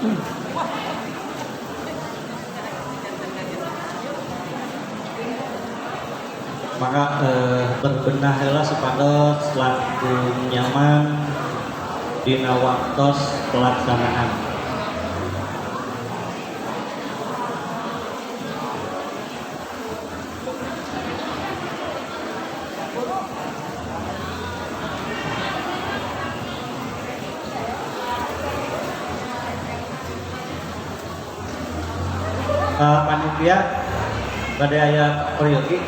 Maka berbenah heula supados langkung nyaman dina waktos pelaksanaan. Panitia pada aya koryogi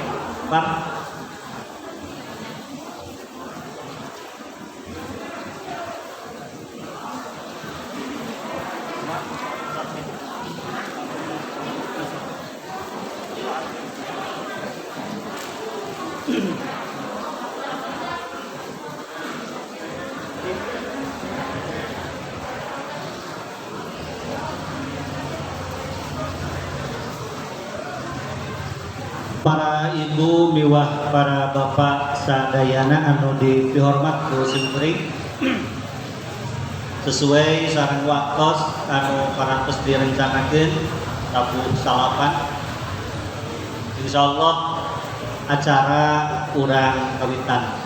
Pak. Para ibu miwah para bapak sadayana anu dihormat ku simkuring, sesuai sareng waktos anu parantos direncanakeun tabu salapan, insyaallah acara urang kawitan.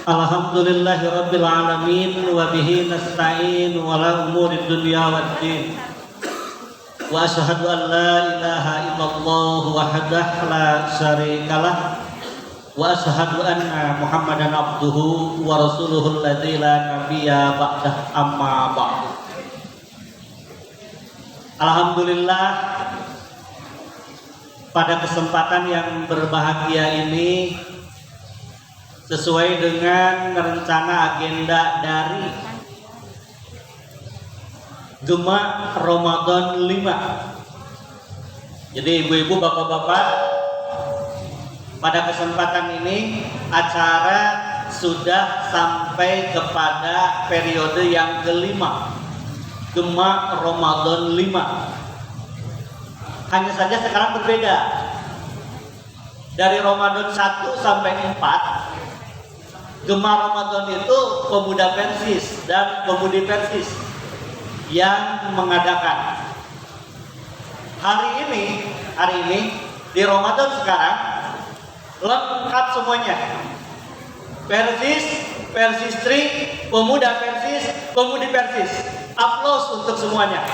Alhamdulillahirabbil alamin wa bihi nasta'in wa la umurid dunya waddin. Wa asyhadu an la ilaha illallah wahdahu la syarikalah wa asyhadu anna Muhammadan abduhu wa rasuluhul ladzi la nabiyya ba'dah amma ba'du. Alhamdulillah, pada kesempatan yang berbahagia ini sesuai dengan rencana agenda dari Gema Ramadan 5. Jadi ibu-ibu, bapak-bapak, pada kesempatan ini acara sudah sampai kepada periode yang kelima, Gema Ramadan 5. Hanya saja sekarang berbeda. Dari Ramadan 1 sampai 4, Gema Ramadan itu pemuda Persis dan pemudi Persis yang mengadakan. Hari ini di Ramadan sekarang lengkap semuanya. Persis, Persistri, pemuda Persis, pemudi Persis. Aplaus untuk semuanya.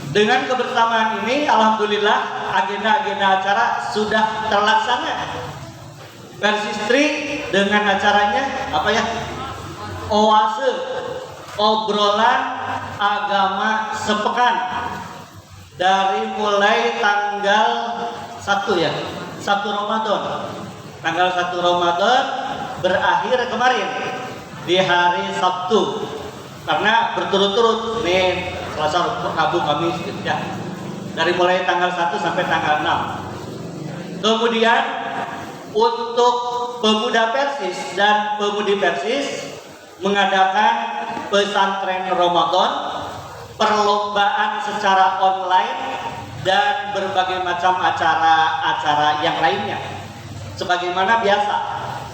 Dengan kebersamaan ini, alhamdulillah agenda-agenda acara sudah terlaksana. Persistri dengan acaranya apa ya? Oase, obrolan agama sepekan. Dari mulai tanggal 1 ya, 1 Ramadan. Tanggal 1 Ramadan berakhir kemarin di hari Sabtu. Karena berturut-turut nih Selasa, Rabu, Kamis gitu ya. Dari mulai tanggal 1 sampai tanggal 6. Kemudian untuk pemuda Persis dan pemudi Persis mengadakan pesantren Ramadan, perlombaan secara online dan berbagai macam acara-acara yang lainnya. Sebagaimana biasa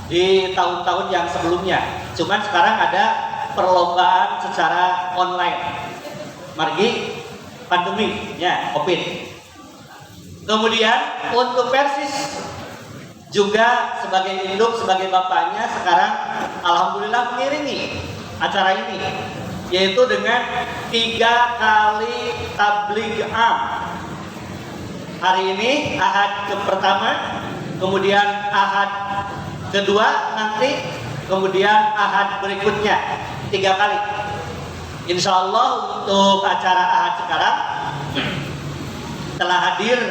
di tahun-tahun yang sebelumnya. Cuman sekarang ada perlombaan secara online. Margi pandemi ya, Covid. Kemudian untuk Persis juga sebagai induk, sebagai bapaknya sekarang alhamdulillah mengiringi acara ini, yaitu dengan 3 kali tabligh am. Hari ini Ahad pertama, kemudian Ahad kedua nanti, kemudian Ahad berikutnya 3 kali. Insya Allah untuk acara Ahad sekarang telah hadir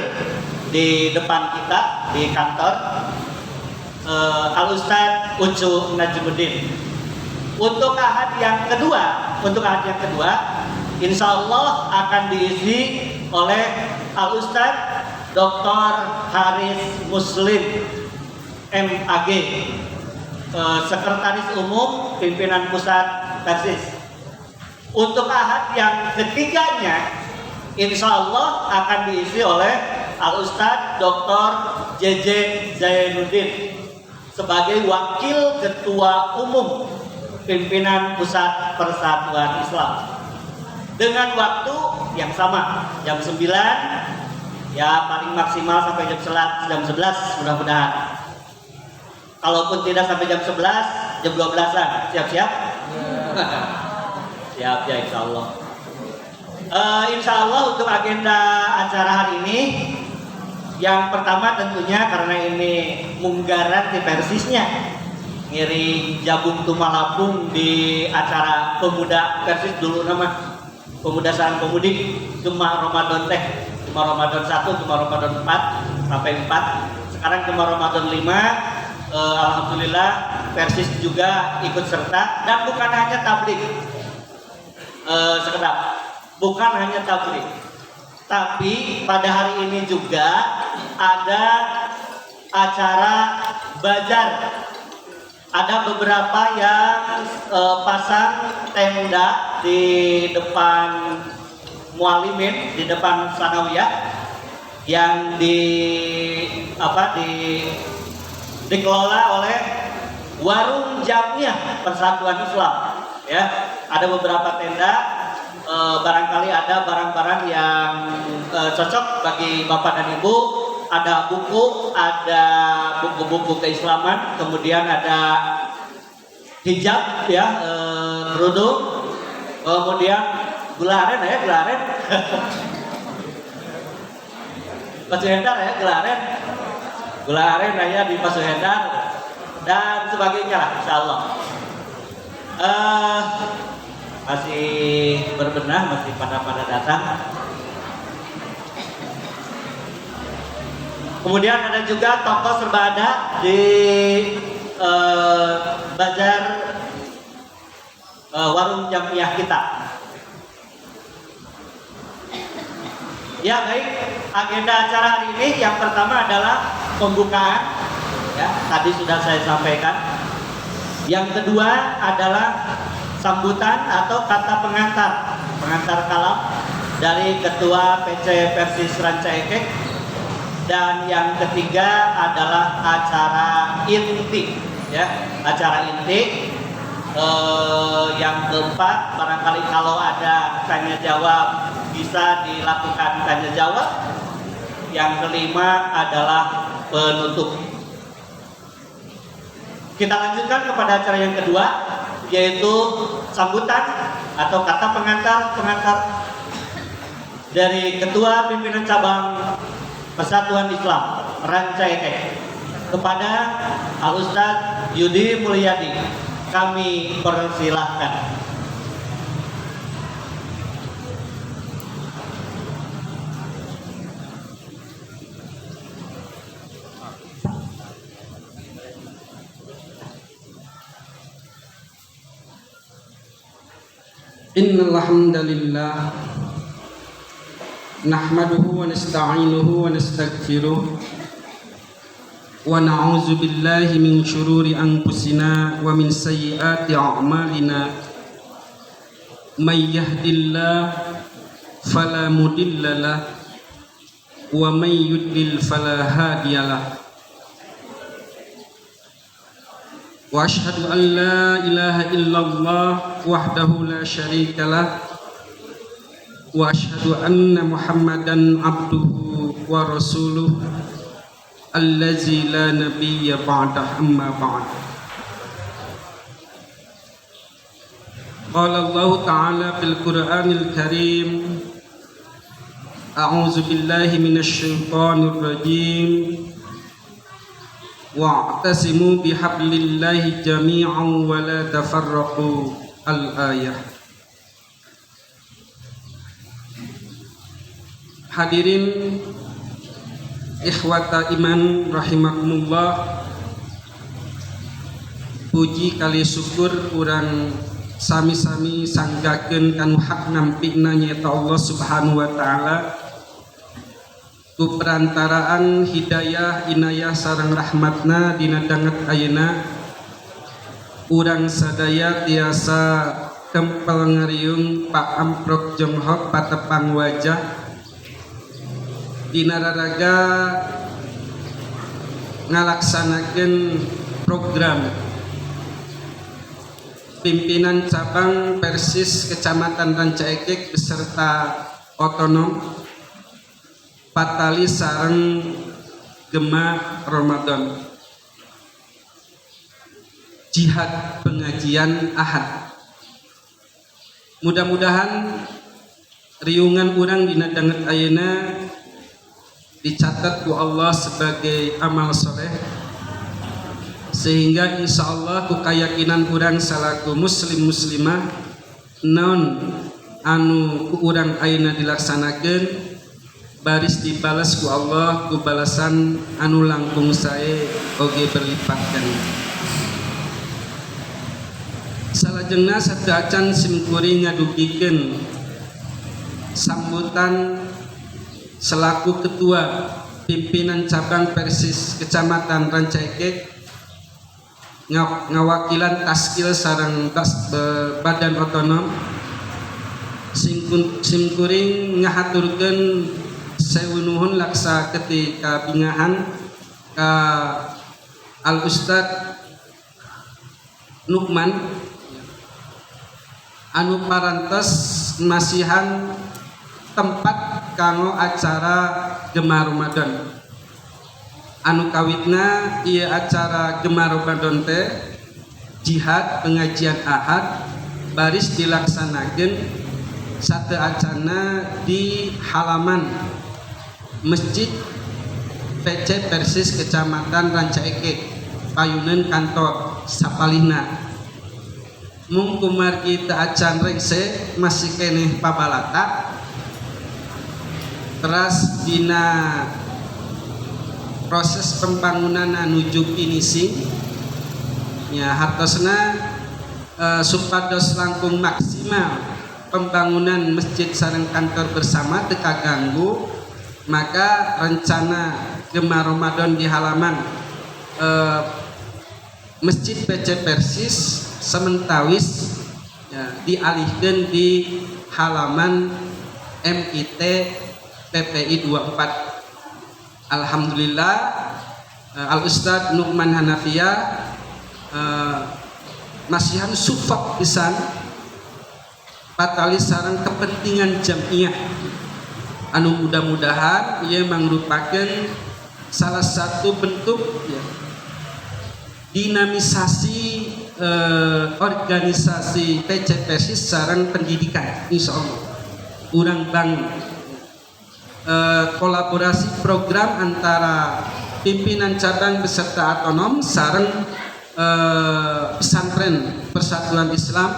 di depan kita di kantor Al-Ustadz Ucu Najmuddin. Untuk Ahad yang kedua, insya Allah akan diisi oleh Al-Ustadz Dr. Haris Muslim MAG, Sekretaris Umum Pimpinan Pusat Persis. Untuk Ahad yang ketiganya insya Allah akan diisi oleh Al-Ustadz Dr. JJ Zainuddin sebagai Wakil Ketua Umum Pimpinan Pusat Persatuan Islam dengan waktu yang sama, jam 9 ya, paling maksimal sampai jam 11 mudah-mudahan. Kalaupun tidak sampai jam 11, jam 12-an. Siap-siap? Siap ya, insya Allah. Insya Allah untuk agenda acara hari ini, yang pertama tentunya karena ini munggaran di Persisnya, ngiring Jabung Tumalapung di acara Pemuda Persis dulu nama Pemuda Sarang Pemudik, cuma Ramadan 1, cuma Ramadan 4 sampai 4. Sekarang cuma Ramadan 5. Alhamdulillah Persis juga ikut serta, dan bukan hanya tabligh sekedap, bukan hanya tabligh, tapi pada hari ini juga ada acara bazar. Ada beberapa yang pasang tenda di depan mualimin, di depan sanawiyah yang dikelola oleh Warung Jamiah Persatuan Islam. Ya, ada beberapa tenda, barangkali ada barang-barang yang cocok bagi Bapak dan Ibu. Ada buku, ada buku-buku keislaman, kemudian ada hijab ya, kerudung, kemudian gelaren ya, gelaren. Pasuhendar ya, gelaren ya di Pasuhendar dan sebagainya lah, insyaallah. Masih berbenah, masih pada datang. Kemudian ada juga toko serba ada di bazar Warung Jamiah kita. Ya baik, agenda acara hari ini yang pertama adalah pembukaan, ya tadi sudah saya sampaikan. Yang kedua adalah sambutan atau kata pengantar kalam dari Ketua PC Persis Rancaikek. Dan yang ketiga adalah acara inti, ya acara inti. Yang keempat, barangkali kalau ada tanya jawab bisa dilakukan tanya jawab. Yang kelima adalah penutup. Kita lanjutkan kepada acara yang kedua, yaitu sambutan atau kata pengantar dari Ketua Pimpinan Cabang Persatuan Islam Rancaikek kepada Al-Ustadz Yudi Mulyadi. Kami persilahkan. Innal hamdalillah nahmaduhu wa nasta'inuhu wa nastaghfiruh wa na'udzu billahi min syururi anfusina wa min sayyiati a'malina. May yahdihillahu fala mudilla lahu wa may yudlil fala hadiyalah. Wa asyhadu an la ilaha illallah wahdahu la syarika lah wa asyhadu anna Muhammadan abduhu wa rasuluh allazi la nabiyya ba'dah, amma ba'd. Qala Allah ta'ala fil Qur'anil Karim, a'udzu billahi minasy syaithanir rajim, wa'tasimu bihablillahi jami'an wa la tafarraqu. Al-ayah. Hadirin ikhwata iman rahimakumullah, puji kali syukur urang sami-sami sanggakeun kanu hak nampina nyaeta Allah Subhanahu wa taala ku perantaraan hidayah inayah sareng rahmatna dina danget ayeuna urang sadaya tiasa kempel ngariung Pak Amprok Jonghok patepang wajah dina raraga ngalaksanakeun program pimpinan cabang Persis Kecamatan Rancaekek beserta otonom patali sareng Gema Ramadan jihad pengajian Ahad. Mudah-mudahan riungan urang dina danget ayeuna dicatat ku Allah sebagai amal soleh, sehingga insya Allah ku keyakinan urang salaku muslim muslimah non anu ku urang ayeuna dilaksanakeun baris dibalas ku Allah ku balasan anu langkung sae oge berlipat ganda. Salajengna sadaacan simkuring ngadugikeun sambutan selaku ketua pimpinan cabang Persis Kecamatan Rancaekek ngawakilan taskil sareng badan otonom simkuring ngahaturkeun sewu nuhun laksa ketika bingahan ka Al Ustad Nukman anu parantos masihan tempat kanggo acara Gema Ramadan. Anu kawitna ieu acara Gema Ramadan teh jihad pengajian Ahad baris dilaksanakeun sateacana di halaman Masjid PC Persis Kecamatan Rancaekek payuneun kantor sapalihna. Mung kumargi teu acan rengse masih keneh pabalata. Teras dina proses pembangunan nuju finishing nya hartosna supados langkung maksimal pembangunan masjid sareng kantor bersama teu kaganggu, maka rencana Gema Ramadan di halaman Masjid PC Persis sementawis ya, dialihkan di halaman MIT PPI 24. Alhamdulillah Al Ustad Nukman Hanafiyah masihan sufak pisan patali sareng kepentingan jamiah anu mudah-mudahan ia merupakan salah satu bentuk ya, dinamisasi organisasi PC Persis sareng pendidikan. Insya Allah urang bangun kolaborasi program antara pimpinan cabang beserta otonom sareng pesantren Persatuan Islam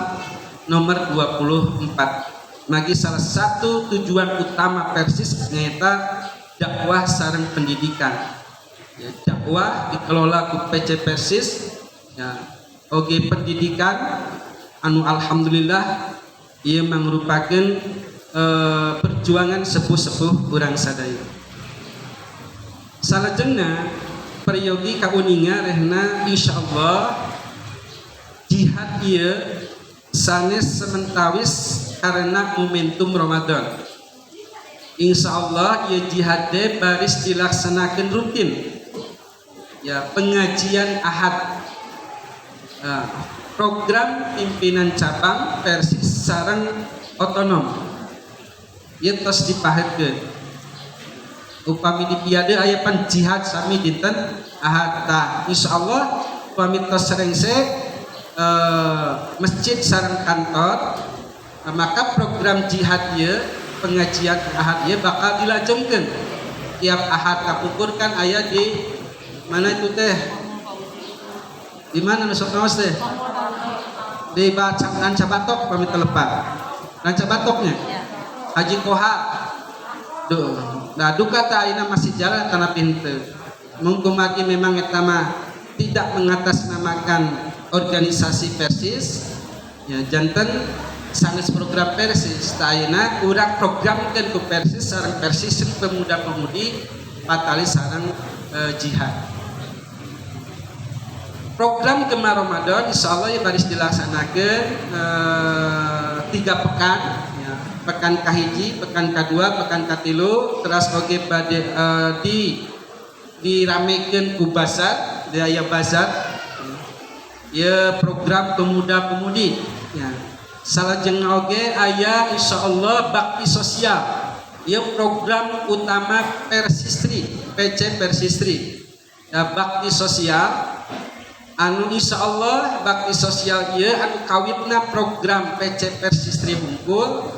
nomor 24. Magi salah satu tujuan utama Persis nyata dakwah sareng pendidikan ya, dakwah dikelola ku PC Persis ya, oge pendidikan anu alhamdulillah ia merupakan perjuangan sepuh-sepuh urang sadaya. Salajengna peryogi kauninga rehna insyaallah jihad ieu sanes sementawis karena momentum Ramadan. Insyaallah ieu jihad teh baris dilaksanakeun rutin. Ya, pengajian Ahad. Program pimpinan cabang Persis sareng otonom ieu tos dipahetkeun upami di piade aya pan jihad sami dinten Ahad tah insyaallah upami tos rengse masjid sareng kantor maka program jihad ieu pengajian Ahad ieu bakal dilajengkeun tiap Ahad kapukurkan aya di mana itu teh di mana nusuk naos teh di Ranca Batok pamit telepat Ranca Batoknya Haji Koha nah duka ta ayeuna masih jalan karena pintu mungkumati memang eta mah tidak mengatasnamakan organisasi Persis ya janten sanes program Persis ta ayeuna urang programkeun ku Persis sareng Persis pemuda-pemudi patali sareng jihad. Program Gema Ramadan insyaallah ya baris dilaksanakeun 3 pekan ya. pekan kahiji, pekan kedua, pekan katilu, terus oge bade diramekeun ku bazar, daya bazar. Ya program pemuda-pemudi. Ya. Salajeng oge aya insyaallah bakti sosial. Ya program utama Persistri, PC Persistri. Ya, bakti sosial anu insyaallah bakti sosial ieu anu kawitna program PC Persistri hungkul.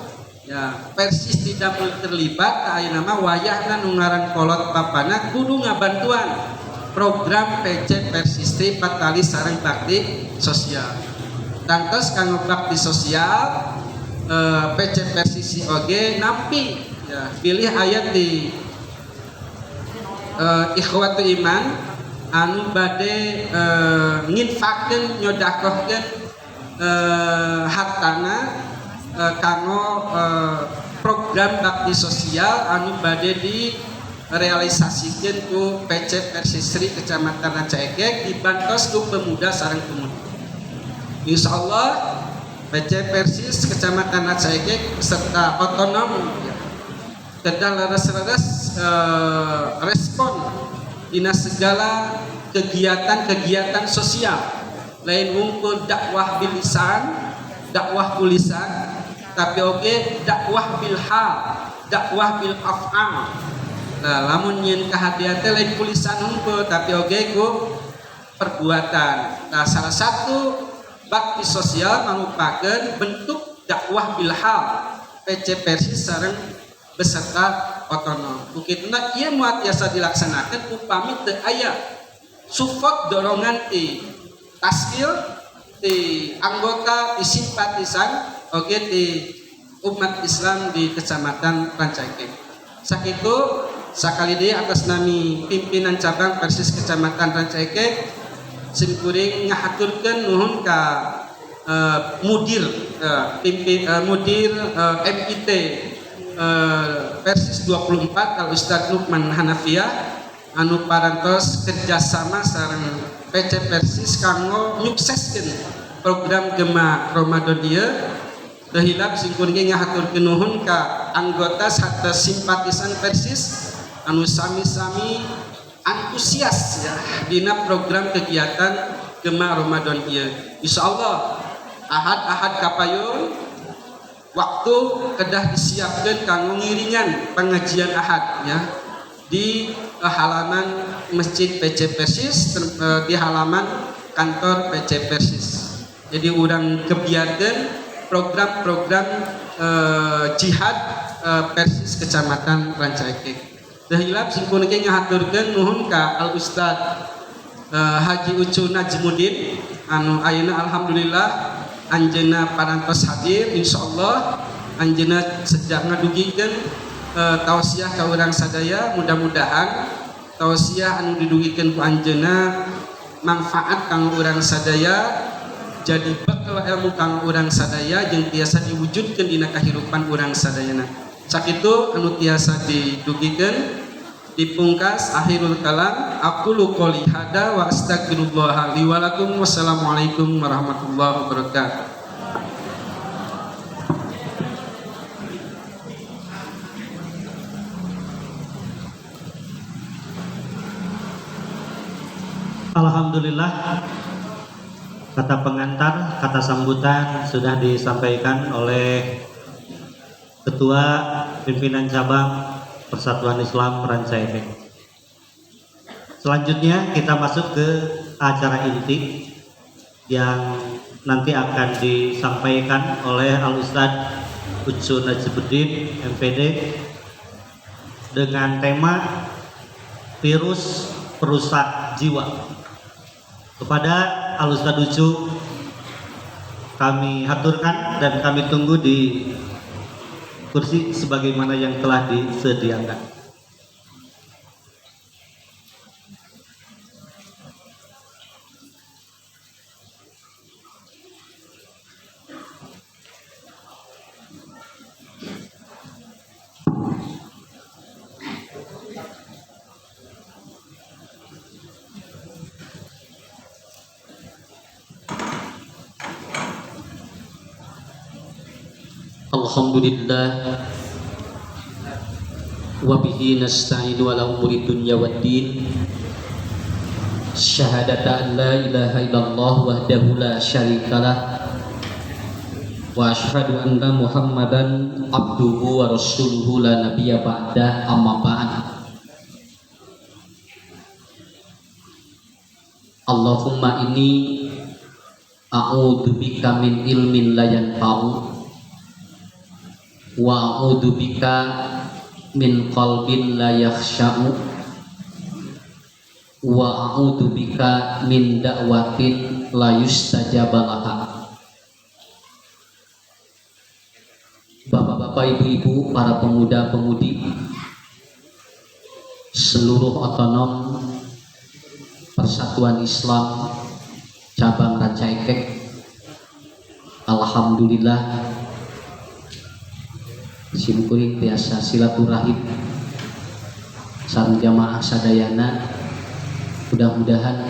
Ya, Persis tidak terlibat ka ayeuna mah wayahna nu ngaran kolot papana kudu ngabantuan program PC Persistri patali sareng bakti sosial. Tangtos kanggo bakti sosial PC Persistri oge nampi ya, pilih ayat di ikhwatu iman anu bade nginfakkeun nyodakohkeun hartana kanggo program bakti sosial anu bade di realisasikeun ku PC Persistri Kecamatan Rancaekek dibantos ku pemuda sareng pemudi. Insyaallah PC Persis Kecamatan Rancaekek serta otonom kedah leres-leres respon dina segala kegiatan-kegiatan sosial lain wungkul dakwah bil lisan, dakwah tulisan, tapi oge dakwah bil hal, dakwah bil af'al. Nah, lamun nyeun kahadian teh lain tulisan hungkul tapi oge ku perbuatan. Nah, salah satu bakti sosial merupakan bentuk dakwah bil hal PC Persis sareng beserta otonom. Bukitna ieu moal tiasa dilaksanakeun upami teu aya support dorongan ti taskil ti anggota ti simpatisan oge ti umat Islam di Kecamatan Rancaekek. Sakitu sakali deui atas nami pimpinan cabang Persis Kecamatan Rancaekek simkuring ngahaturkeun nuhun ka mudir mudir MIT Persis 24 Al Ustaz Lukman Hanafiyah anu parantos kerjasama sareng PC Persis kanggo nyukseskeun program Gema Ramadan ieu. Teu hilap simkuring ngahaturkeun nuhun ka anggota sarta simpatisan Persis anu sami-sami antusias ya dina program kegiatan Gema Ramadan ieu. Insyaallah ahad-ahad kapayun waktu kedah disiapkeun kanggo ngiringan pengajian ahad ya di halaman Masjid PC Persis di halaman kantor PC Persis. Jadi urang kebiarkeun program-program jihad Persis Kecamatan Rancaekek. Dahilap singkun ke ngahaturkeun nuhun ka Al Ustaz Haji Ucu Najmuddin anu ayeuna alhamdulillah anjeunna parantos hadir insyaallah anjeunna sejak ngadugikeun tausiah ka urang sadaya mudah-mudahan tausiah anu didugikeun ku anjeunna manfaat kanggo urang sadaya jadi bekal ilmu kanggo urang sadaya jeung tiasa diwujudkeun dina kahirupan urang sadayana. Sakitu anu tiasa didugikeun dipungkas akhirul kalam aqulu qouli hada wa astaghfirullah li wa lakum wassalamualaikum warahmatullahi wabarakatuh. Alhamdulillah, kata pengantar, kata sambutan sudah disampaikan oleh Ketua Pimpinan Cabang Persatuan Islam Rancaekek. Selanjutnya kita masuk ke acara inti yang nanti akan disampaikan oleh Al Ustaz Ucu Najmuddin MPD dengan tema virus perusak jiwa. Kepada Al Ustaz Ucu kami haturkan dan kami tunggu di kursi sebagaimana yang telah disediakan. Alhamdulillah wa bihi nasta'inu ala umuri dunya waddin. Syahadata an la ilaha illallah wahdahu la syarikalah wa asyhadu anna Muhammadan abduhu wa rasuluhu la nabiyya ba'da, amma ba'd. Allahumma inni a'udzubika min ilmin la yanfa'u wa a'udzubika min qalbin la yakhsha'u wa a'udzubika min da'watin la yustajaba laha. Bapak-bapak, ibu-ibu, para pemuda-pemudi seluruh otonom Persatuan Islam cabang Ranca Ekek, alhamdulillah simkuring biasa silaturahim sareng jamaah sadayana. Mudah-mudahan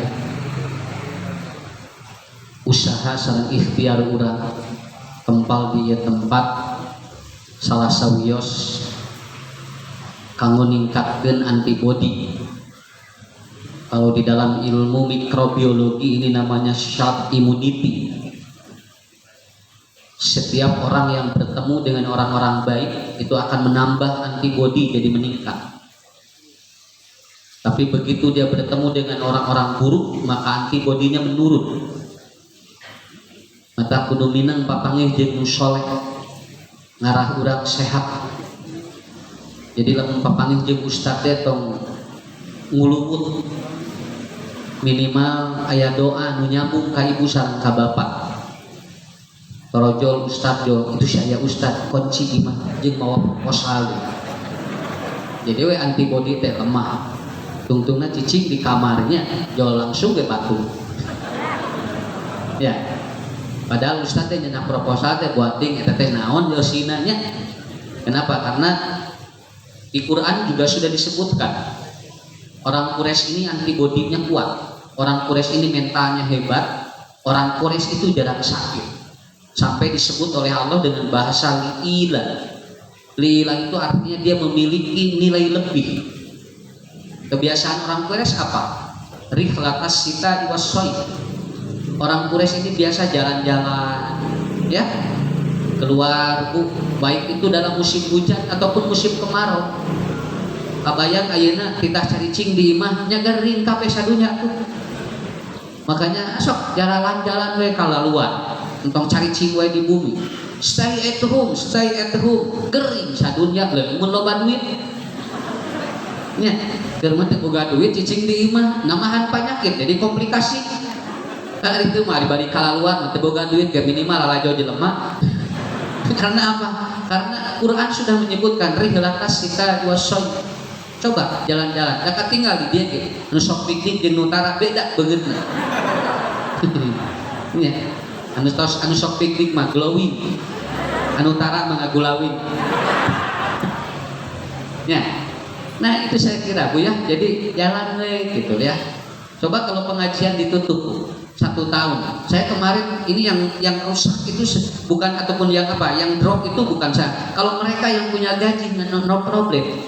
usaha sareng ikhtiar urang kempal di tempat salah sawios kanggo ningkatkeun antibodi. Kalau di dalam ilmu mikrobiologi ini namanya self immunity. Setiap orang yang bertemu dengan orang-orang baik itu akan menambah antibodi jadi meningkat. Tapi begitu dia bertemu dengan orang-orang buruk maka antibodinya menurun. Mata kudu minang papangih jeung nu soleh ngarah urang sehat. Jadi lamun papangih jeung ustaz teh tong nguluput minimal aya doa nu nyambung ka ibu sareng ka bapak. Torojol ustaz jol itu saya ustaz kunci imah jeung mawa proposal. Jadi we antibodi teh lemah. Tungtungna cicing di kamarnya jol langsung ke batu. Ya. Padahal ustaz teh nyeuna proposal teh buat ding eta teh naon yosina nya. Kenapa? Karena di Quran juga sudah disebutkan orang Quraisy ini antibodinya kuat. Orang Quraisy ini mentalnya hebat. Orang Quraisy itu jarang sakit. Sampai disebut oleh Allah dengan bahasa li'ila. Li'ila itu artinya dia memiliki nilai lebih. Kebiasaan orang Quraisy apa? Rihlatas sita iwassoi. Orang Quraisy ini biasa jalan-jalan, ya, keluar, baik itu dalam musim hujan ataupun musim kemarau. Kabayang ayeuna kita cari cing di imah nyagarin kabeh sadunya tuh. Makanya sok jalan-jalan we kalaluan. Entong cari cing we di bumi. Stay at home, gering sadunya leuh mun loba duit. Nya, keur mah teu boga duit cicing di imah namahan penyakit jadi komplikasi. Kan itu mah dibari kalaluan teu boga duit ge minimal lalajo jelema. Karena apa? Karena Quran sudah menyebutkan rihlatas sita wasoy. Coba jalan-jalan, da tinggal di dieu ge. Nu sok piknik jeung nutara beda beungeutna. Nya. Anu sok piknik mah glowing, anu tara mah ngagulawin. Ya, nah itu saya kira Bu ya. Jadi jalan gitu ya. Coba kalau pengajian ditutup 1 tahun. Saya kemarin ini yang rusak itu bukan ataupun yang apa, yang drop itu bukan saya. Kalau mereka yang punya gaji no problem.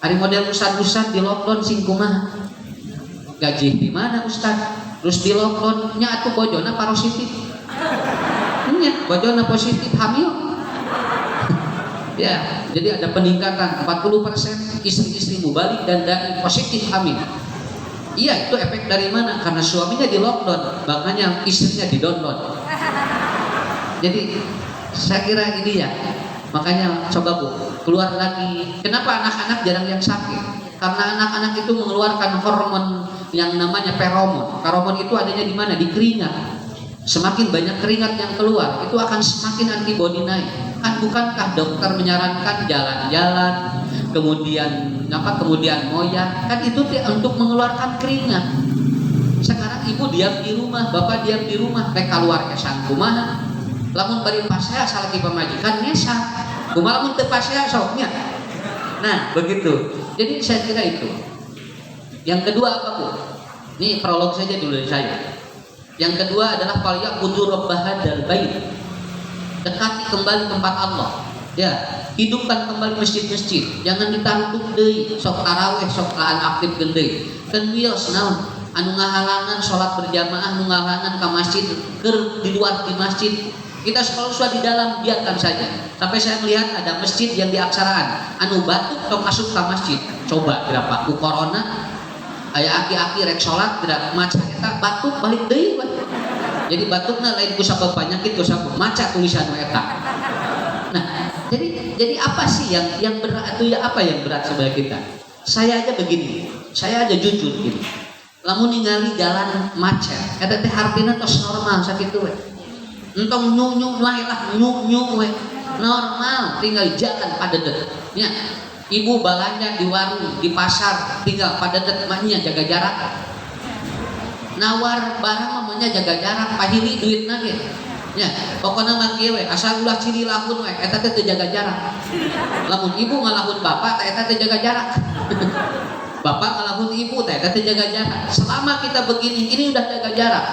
Hari model ustad-ustad di lockdown sing kumaha? Gaji di mana ustad? Terus di lockdown nya atuh bojona positif. Nya bojona positif hamil. Ya, jadi ada peningkatan 40% istri-istri mubalik dan dai positif hamil. Iya, itu efek dari mana? Karena suaminya di lockdown, makanya istrinya di download. Jadi saya kira ini ya. Makanya coba Bu, keluar lagi. Kenapa anak-anak jarang yang sakit? Karena anak-anak itu mengeluarkan hormon yang namanya feromon. Feromon itu adanya di mana? Di keringat. Semakin banyak keringat yang keluar, itu akan semakin antibodi naik. Kan bukankah dokter menyarankan jalan-jalan, kemudian ngoyah, kan itu untuk mengeluarkan keringat. Sekarang ibu diam di rumah, bapak diam di rumah, mereka keluar kesan kumaha. Lamun bari pasea salaki pamajikan nyesa. Kumaha lamun teu pasea soknya. Nah, begitu. Jadi saya kira itu. Yang kedua apa Bu? Ini prolog saja dulu dari saya. Yang kedua adalah falyaqudu rabb hadzal bait. dekati kembali tempat Allah. Ya, hidupkan kembali masjid-masjid. Jangan ditarutuk deui, sok taraweh, sok kaan aktif deui. Kan wios naon anu ngahalangan sholat berjamaah, anu ngahalangan ke masjid, keur di luar di masjid. Kita kalau sudah di dalam biarkan saja. Sampai saya melihat ada masjid yang diaksaraan anu batuk tong asup ke masjid. Coba berapa ku corona aya aki-aki rek sholat tidak maca eta batuk balik deui. Jadi batukna lain ku sabab penyakit ku sabab maca tulisan eta. Nah, jadi apa sih yang berat itu ya, apa yang berat sebagai kita? Saya aja begini. Saya aja jujur gini. Lamun ningali jalan macet, eta teh hartina tos normal sakitu we. Entong nyu lah nyu we. Normal tinggal jalan padedet. Nya, ibu balanja di warung, di pasar tinggal padedet maknya jaga jarak. Nawar barang namanya jaga jarak, pahili duitna ge. Ya, pokoknya mah kieu we, asal ulah cililahun we, eta teh teu jaga jarak. Lamun ibu ngalahun bapak, teh eta teh jaga jarak. Bapak ngalahun ibu, teh eta teh jaga jarak. Selama kita begini, ini udah jaga jarak.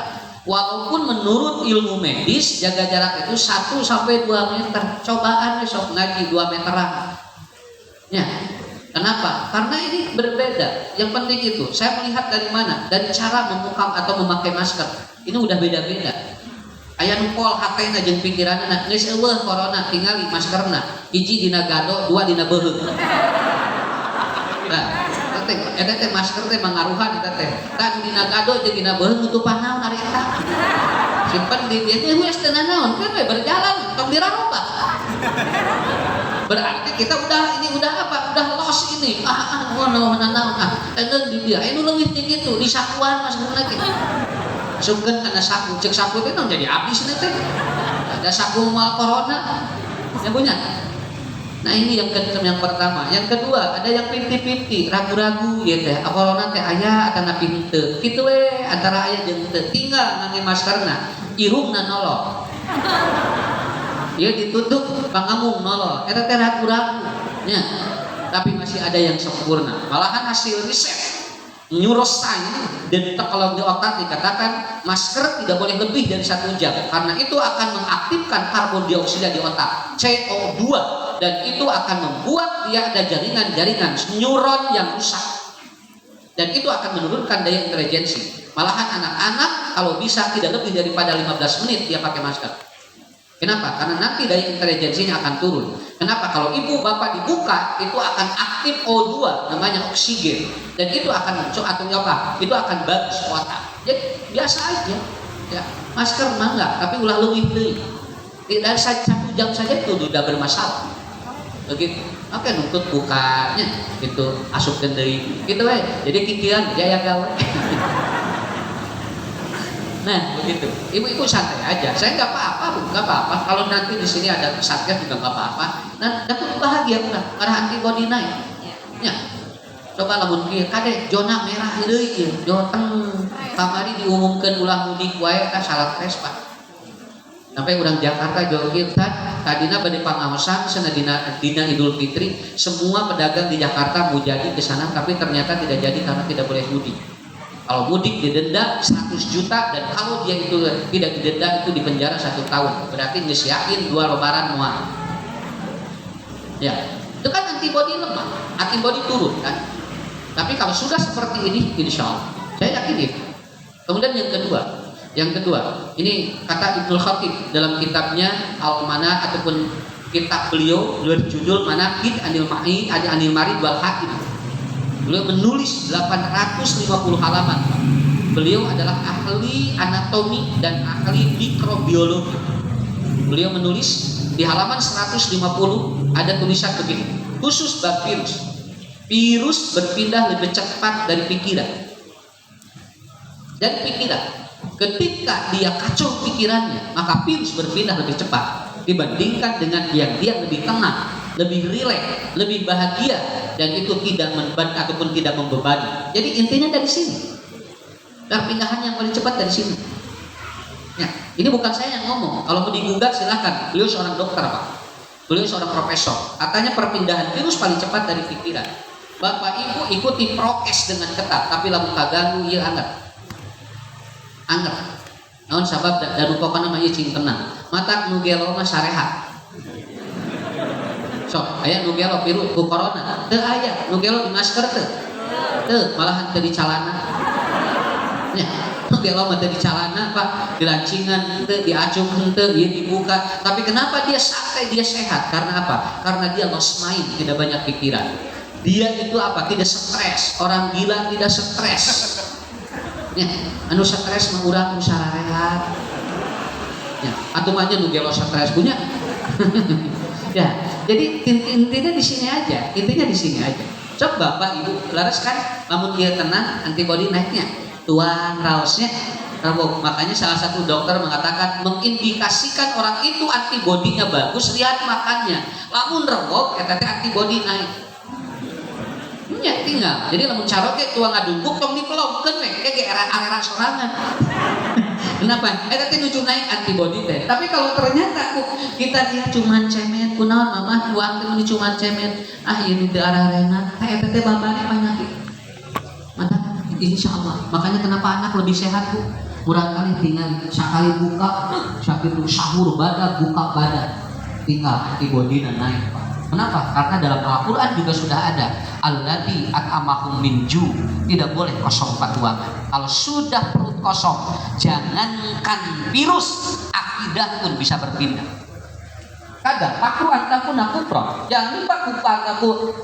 Walaupun menurut ilmu medis jaga jarak itu 1 sampai 2 meter. Cobaan besok ngaji 2 meteran. Ya. Kenapa? Karena ini berbeda. Yang penting itu, saya melihat dari mana? Dari cara membuka atau memakai masker. Ini udah beda-beda. Aya nu pol hatena jeung pikiranna, geus eueuh corona tingali maskerna. 1 dina gado, 2 dina beuheug. Nah, eta teh masker teh mangaruhan eta teh. Kan dina gado jeung dina beuheug nutupan naon ari eta. Simpen di dieu teh geus teu naon, kan we berjalan tong dirarobah. Berarti kita udah apa? Udah lost ini. Naon. Tenan di dia. Anu leuwih ti kitu, di sakuan maskerna ge. Masukkeun kana saku, cek saku teh naon jadi abis teh. Ada saku mal corona. Ya punya. Nah ini yang pertama. Yang kedua, ada yang pinti-pinti, ragu-ragu ya teh. Corona teh aya atau napi henteu. Kitu we antara aya jeung teu. Tinggal ngangge maskerna, irungna nolok. Dia ditutup pangamung nolol. Eta teh ragu-ragu. Ya. Tapi masih ada yang sempurna. Malahan hasil riset neuroscience dan kalau di otak dikatakan masker tidak boleh lebih dari 1 jam karena itu akan mengaktifkan karbon dioksida di otak CO2 dan itu akan membuat dia ada jaringan neuron yang rusak dan itu akan menurunkan daya intelijensi. Malahan anak-anak kalau bisa tidak lebih daripada 15 menit dia pakai masker. Kenapa? Karena nanti daya intelijensinya akan turun. Kenapa? Kalau ibu bapak dibuka itu akan aktif O2 namanya oksigen dan itu akan muncul atau apa? Itu akan bagus otak. Jadi biasa aja. Ya, masker mah enggak, tapi ulah leuwih deui. Dari 1 jam saja itu sudah bermasalah. Begitu. Oke nuntut bukanya gitu asupkeun deui. Gitu we. Jadi kikiran jaya gawe. Nah begitu, ibu-ibu santai aja. Saya nggak apa-apa. Kalau nanti di sini ada satgas juga nggak apa-apa. Nah, dapat bahagia udah, karena antibody naik. Ya, coba lamun kieu kade zona merah deui ieu, Joteng kamari diumumkan ulah mudik wae ka salat respa. Sampai urang Jakarta joget tadina bade pangaosan cenah dina Idul Fitri, semua pedagang di Jakarta mau jadi ke sana tapi ternyata tidak jadi karena tidak boleh mudik. Kalau mudik didenda 100 juta dan kalau dia itu tidak didenda itu dipenjara 1 tahun. Berarti ngesiain 2 lebaran moal. Ya, itu kan antibody lemah, antibody turun kan. Tapi kalau sudah seperti ini, insya Allah, saya yakin itu. Kemudian yang kedua, ini kata Ibnu Khatib dalam kitabnya Al-Mana ataupun kitab beliau berjudul Manaqib Anil Marid wal Hakim. Beliau menulis 850 halaman. Beliau adalah ahli anatomi dan ahli mikrobiologi. Beliau menulis di halaman 150 ada tulisan begini. Khusus bab virus. Virus berpindah lebih cepat dari pikiran. Dan pikiran. Ketika dia kacau pikirannya, maka virus berpindah lebih cepat dibandingkan dengan yang dia lebih tenang, lebih rileks, lebih bahagia, dan itu tidak membeban ataupun tidak membebani. Jadi intinya dari sini. Perpindahan yang paling cepat dari sini. Ya, ini bukan saya yang ngomong. Kalau mau digugat silakan. Beliau seorang dokter, Pak. Beliau seorang profesor. Katanya perpindahan virus paling cepat dari pikiran. Bapak Ibu ikuti prokes dengan ketat, tapi lamun kaganggu ieu anggar. Naon sabab dan pokokna mah ieu cing tenang. mata nu gelo mah sarehat. Sok aya nu gelo piru ku corona, teu aya nu gelo di masker teu malahan teu di calana. Ya, nu gelo mah teu di calana Pak, di lancingan teu, diacung henteu, ieu dibuka. Tapi kenapa dia santai, dia sehat? Karena apa? Karena dia lost mind, tidak banyak pikiran. Dia itu apa? Tidak stres. Orang gila tidak stres. Ya, anu stres mah urang nu sararehat. Ya, atuh mah nu gelo stres punya. Ya, jadi intinya di sini aja. Intinya di sini aja. Coba Bapak Ibu laras kan lamun dia tenang antibodi naiknya. Tuang raosnya rabok. Makanya salah satu dokter mengatakan mengindikasikan orang itu antibodinya bagus, lihat makannya. Lamun rebok eta teh antibodi naik. Ya tinggal. Jadi lamun carok ge tuang ngadungkuk tong dipelongkeun we ge era sorangan. Kenapa? Eta teh nuju naik antibodi teh. Tapi kalau ternyata kita dia cuman cemet, kunaon mama tuang teh cuman cemet. Ah ieu teu arah-arena. Eta teh babane penyakit. Mantap. Insyaallah. Makanya kenapa anak lebih sehat Bu? Kurang kali tinggal sekali buka, sakit sahur badan, buka badan. Tinggal antibodinya naik Pak. Kenapa? Karena dalam Al-Quran juga sudah ada allati at'amahum min ju', tidak boleh kosong patuangan. Kalau sudah perut kosong, jangankan virus, akidah pun bisa berpindah. Kadang pakru antaku nakufro, jangan lupa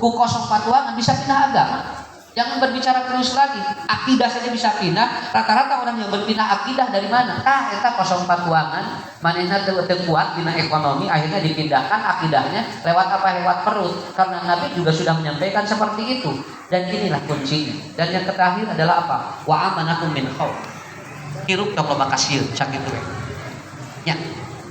ku kosong patuangan bisa pindah agama. Jangan berbicara terus lagi, akidah saja bisa pindah. Rata-rata orang yang berpindah akidah dari mana? Eta kosong patuangan, manehna teu kuat dina ekonomi, akhirnya dipindahkan akidahnya lewat apa? Lewat perut. Karena Nabi juga sudah menyampaikan seperti itu. Dan inilah kuncinya. Dan yang terakhir adalah apa? Wa amanakum min khauf. Hirup kalau makasih sakitu we. Ya,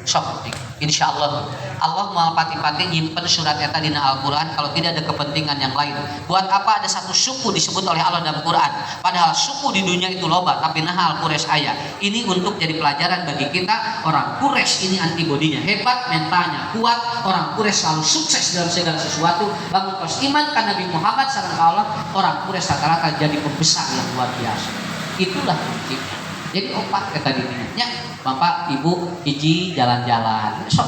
sok. Insyaallah Allah mau pati-pati nyimpen surat eta dina Al-Qur'an kalau tidak ada kepentingan yang lain. Buat apa ada satu suku disebut oleh Allah dalam Quran? Padahal suku di dunia itu loba, tapi nah Al-Quraisy aya. Ini untuk jadi pelajaran bagi kita. Orang Quraisy ini antibodinya hebat, mentalnya kuat. Orang Quraisy selalu sukses dalam segala sesuatu. Bangun kos iman kan Nabi Muhammad sallallahu alaihi wasallam, orang Quraisy rata-rata jadi pembesar yang luar biasa. Itulah kuncinya. Jadi opat kata dirinya, Bapak Ibu hiji jalan-jalan, sok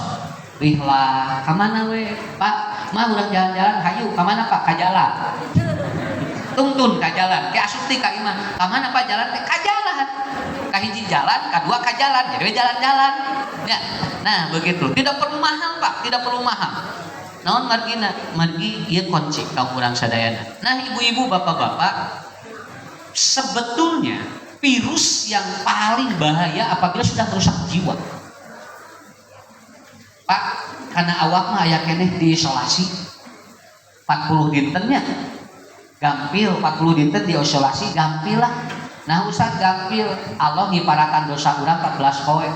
rihlah, kamana we Pak, mah urang jalan-jalan, hayu, kamana Pak, ka jalan, tuntun ka jalan, ke asup ti ka imah, kamana Pak jalan, ka jalan, ka hiji jalan, kadua ka jalan, jadi jalan-jalan, ya, nah begitu, tidak perlu mahal Pak, tidak perlu mahal. Naon margina, margi ieu kunci ka urang sadayana. Nah ibu-ibu, bapak-bapak, sebetulnya virus yang paling bahaya apabila sudah merusak jiwa. Pak, karena awak mah aya keneh diisolasi 40 dintennya. Gampil 40 dinten diisolasi gampil lah. Nah, Ustaz gampil Allah ngiparakan dosa urang 14 poe.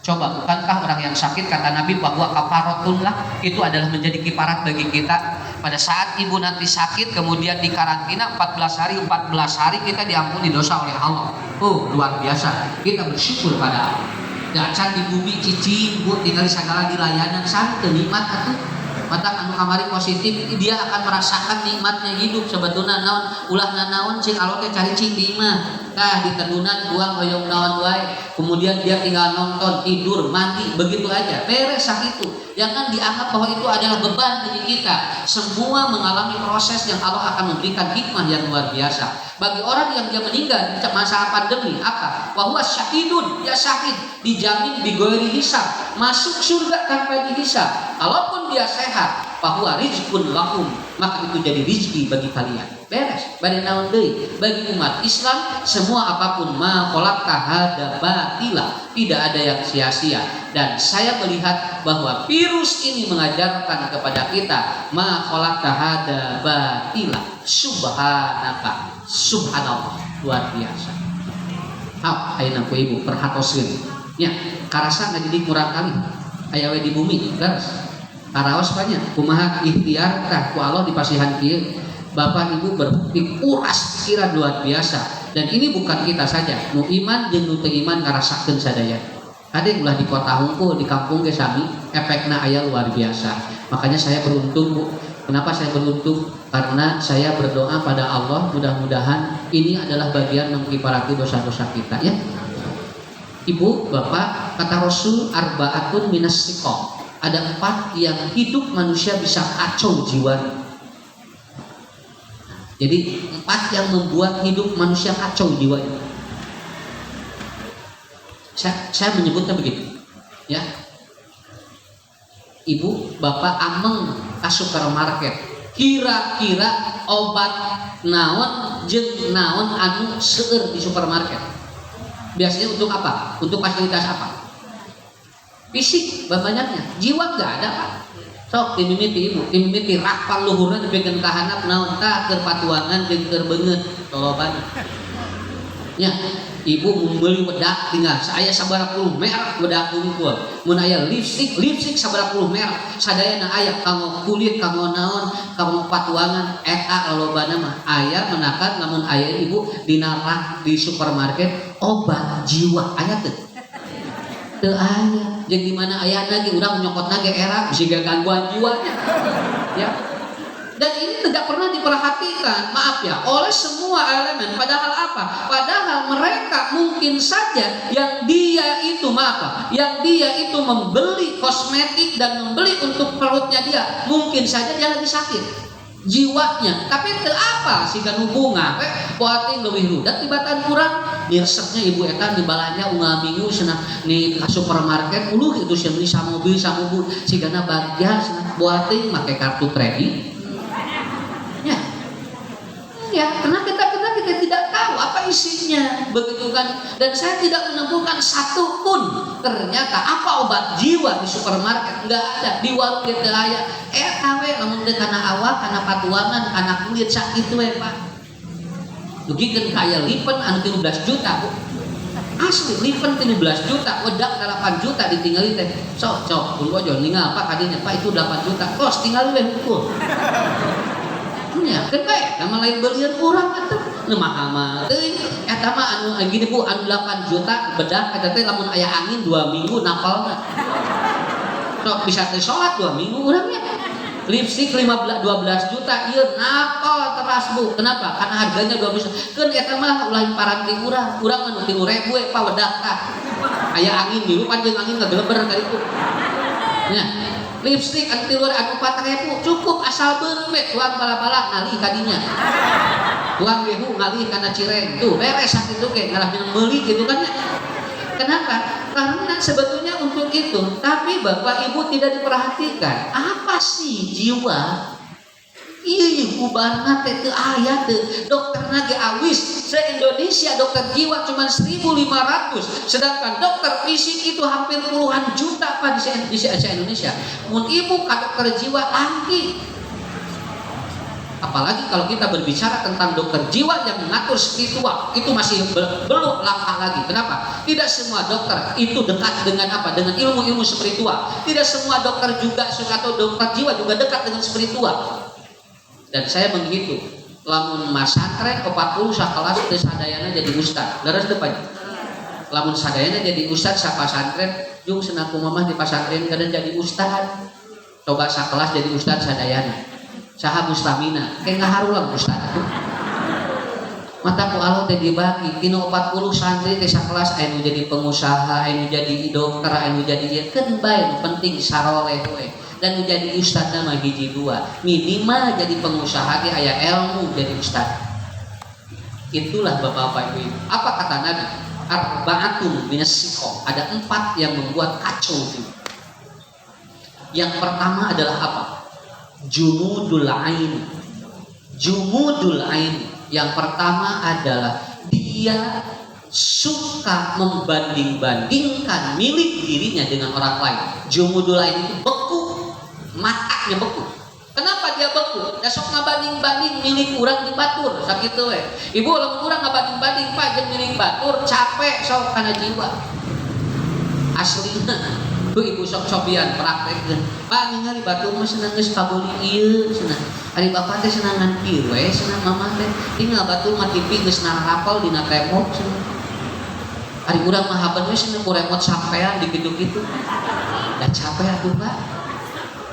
Coba, bukankah orang yang sakit kata Nabi bahwa kafaratun lah itu adalah menjadi kiparat bagi kita. Pada saat ibu nanti sakit kemudian dikarantina 14 hari kita diampuni dosa oleh Allah. Luar biasa. Kita bersyukur pada Allah. Dacan di bumi cicing bu tinggal segala di layanan santai nikmat atuh. Mata anu kamari positif dia akan merasakan nikmatnya hidup sebetulnya naon ulahna naon cing Allah teh cari cing di imah. Nah di tedunan buang hoyong naon wae. Kemudian dia tinggal nonton, tidur, mandi, begitu aja. Beres itu. Jangan dianggap bahwa itu adalah beban bagi kita. Semua mengalami proses yang Allah akan memberikan hikmah yang luar biasa. Bagi orang yang dia meninggal di masa pandemi, apa? Bahwa syahidun, dia syahid, dijamin bighairi hisab, masuk surga tanpa dihisab. Kalaupun dia sehat, bahwa rizqun lahum, maka itu jadi rizki bagi kalian. Beres. Bari naon deui? Bagi umat Islam semua apapun ma khalaqta hada batila, tidak ada yang sia-sia. Dan saya melihat bahwa virus ini mengajarkan kepada kita ma khalaqta hada batila. Subhanaka, subhanallah, luar biasa. Ayeuna ku ibu perhatoskeun. Nya, karasa ngadidik murah kali. Aya we di bumi, garas. Karaos banyak kumaha ikhtiar tah ku Allah di pasihan kieu. Bapak Ibu berbukti uras pikiran luar biasa. Dan ini bukan kita saja, nu iman jeung nu teu iman ngarasakeun sadaya. Ade ulah di kota hungkul, di kampung ge sami, efekna aya luar biasa. Makanya saya beruntung Bu. Kenapa saya beruntung? Karena saya berdoa pada Allah mudah-mudahan ini adalah bagian mengkiparati dosa-dosa kita ya. Ibu, Bapak, Kata Rasul, arba'atun minas siqam. Ada 4 yang hidup manusia bisa kacau jiwanya. Jadi 4 yang membuat hidup manusia kacau jiwanya. Saya menyebutnya begitu, ya. Ibu, bapak ameng ke supermarket, kira-kira obat naon jeung naon anu seueur di supermarket. Biasanya untuk apa? Untuk fasilitas apa? Fisik banyaknya, jiwa nggak ada Pak. Sok dimimiti ibu, dimimiti rakpal luhurna dipikeun ka handap naon tah keur patuangan jeung keur beungeut toloban. Ya, ibu membeli wedak tinggal saya sabaraha puluh merek wedak unggul. Mun aya lipstik sabaraha puluh merek. Sadayana aya kanggo kulit, kanggo naon, kanggo patuangan eta lolobana mah aya menakan lamun aya ibu dina rak di supermarket obat jiwa aya teu? Teu aya. Jeung di mana aya lagi urang nyokotna ge era bisa gangguan jiwanya. Ya. Dan ini tidak pernah diperhatikan, maaf ya, oleh semua elemen. Padahal apa? Padahal mereka mungkin saja yang dia itu membeli kosmetik dan membeli untuk perutnya dia, mungkin saja dia lagi sakit jiwanya. Tapi itu apa sih kan hubungan? Buatin lebih rudat tibatan kurang. Niresepnya ibu eta di balanya unggal minggu cenah di supermarket uluh itu cenah beli samobil sigana bagja cenah buatin make kartu kredit. Ya, karena kita tidak tahu apa isinya, begitu kan? Dan saya tidak menemukan satu pun ternyata apa obat jiwa di supermarket, nggak ada. Di warung kita aya, kawe namun teu kana awak, kana patuangan, kana kulit sakit we Pak. Dugikeun kaya lipen anu 13 juta Bu. Asli lipen 13 juta, wedak 8 juta ditinggali teh. Sok pun ojo ningal Pak kadinya Pak itu 8 juta. Kos tinggal we hukum. Ya, kan bae, nama lain belian urang atuh. Nu mahal teuing eta mah anu gini Bu, anu 8 juta bedak eta teh lamun aya angin 2 minggu napalna. Sok bisa teh salat 2 minggu urangnya. Lipstik 12 juta ieu napal teras Bu. Kenapa? Karena harganya 12 juta. Keun eta mah lain paranti urang. Urang mah 3000 we pa wedak tah. Aya angin di lupa jeung angin ngageleber ka itu. Ya. Lipstik anu tiluar anu 4.000 cukup asal beureuh tuang bala-bala ngalih kadinya. Tuang behu ngalih kana cireng. Tuh beres sakitu ge ngalah meuli gitu kan ya. Kenapa? Karena sebetulnya untuk itu, tapi Bapak Ibu tidak diperhatikan. Apa sih jiwa? Iya, ubarna teh teu aya teu. Dokterna ge awis. Se-Indonesia dokter jiwa cuma 1.500, sedangkan dokter fisik itu hampir puluhan juta Pak di Indonesia. Mun ibu ka dokter jiwa angki. Apalagi kalau kita berbicara tentang dokter jiwa yang mengatur spiritual, itu masih belum langkah lagi. Kenapa? Tidak semua dokter itu dekat dengan apa? Dengan ilmu-ilmu spiritual. Tidak semua dokter juga atau dokter jiwa juga dekat dengan spiritual. Dan saya menghitung, lamun masantren 40 sakelas teh sadayana jadi ustad. Leres teu Pak? Lamun sadayana jadi ustad sa pasantren, jeung cenah kumaha di pasantren kadang jadi ustad. Coba sakelas jadi ustad sadayana. Saha mustamina, kayak ngaharulang ustad. Mata ku Allah teh dibagi, dina 40 santri teh sakelas aya nu jadi pengusaha, aya nu jadi dokter, aya nu jadi ieu keun bae nu penting saroleh we. Dan menjadi ustad nama hiji 2 minimal jadi pengusaha ge aya ilmu jadi ustad. Itulah Bapak Ibu. Apa kata Nabi? Arba'atun minas siqam. Ada 4 yang membuat kacau itu. Yang pertama adalah apa? Jumudul ain. Jumudul ain. Yang pertama adalah dia suka membanding-bandingkan milik dirinya dengan orang lain. Jumudul ain itu beku, matanya beku. Kenapa dia beku? Da sok ngabanding-banding milik urang di batur sakitu we. Ibu lamun urang ngabanding-banding Pak jeung milik batur capek sok kana jiwa. Aslina tuh ibu sok-sokian praktekkeun. Pak ningali batur mah cenah geus kabuli ieu cenah. Ari bapak teh cenah ngan ieu we cenah mama teh. Tinggal batur mah TV geus narapal dina tembok cenah. Ari urang mah haban we cenah ku remote sampean di kitu-kitu. Da capek atuh Pak.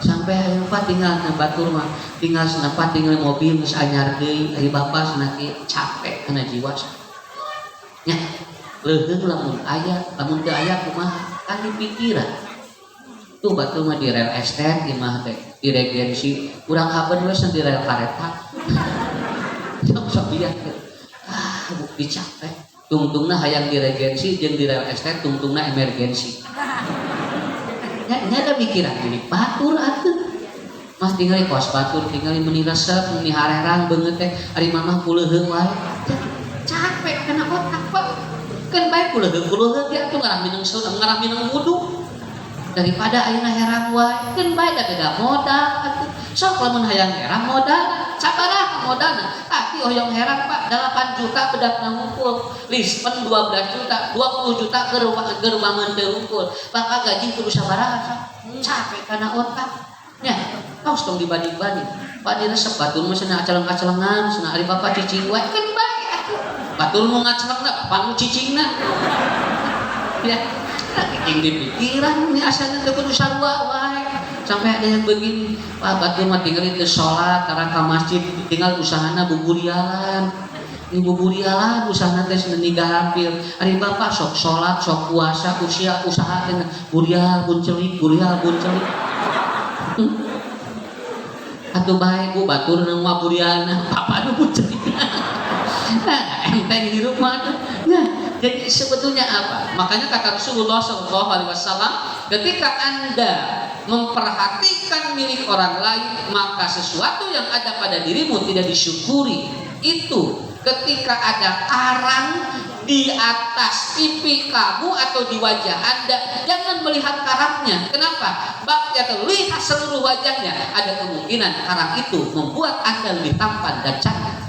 Sampai hari Pak tinggal batur mah tinggal senapan tinggal mobil geus anyar deui ari bapak cenah capek kana jiwa. Nya leuheung lamun aya, lamun teu aya kumaha? kan pikiran tuh batu mah di rel estate imah teh di regensi urang haben we di rel kareta sok biar bukti capek tungtungna hayang di regensi jeung di rel estate tungtungna emergensi nya ada pikiran ini batur atuh mas tinggal kos batur tinggal meuni resep meuni harerang beungeut teh ari mamah kuleuheung wae capek kena otak Pak kan baik kuleuheung dia tuh ngarah minang wudu daripada ayeuna herang wae kan baik da beda modal atuh sok lamun hayang herang modal sabaraha modalna ti hoyong herang Pak 8 juta bedak ngumpul lispen 12 juta 20 juta keur bangun teu ngumpul bakal gaji kudu sabaraha capek kana otak nya kaos tong dibanding-banding Pak di resep batur mah cenah aceleng-acelengan cenah ari bapak cicing wae kan bae atuh batur mau ngacelengna bapak nu cicingna ya cicing di pikiran nih asalna teu kudu sarua wae sampai ada yang begini Pak batur mah tinggal teu salat karang ka masjid tinggal usahana buburialan ini buburialan usahana teh seni gampil ari bapak sok salat sok puasa usaha teh burial buncelik atuh bae ku batur nang waburiana papa nu puceuk enteng hirup mah nah jadi sebetulnya apa makanya kata Rasulullah SAW ketika Anda memperhatikan milik orang lain maka sesuatu yang ada pada dirimu tidak disyukuri itu ketika ada karang di atas pipi kamu atau di wajah Anda jangan melihat karangnya kenapa? Lihat seluruh wajahnya ada kemungkinan karang itu membuat Anda lebih tampan dan cantik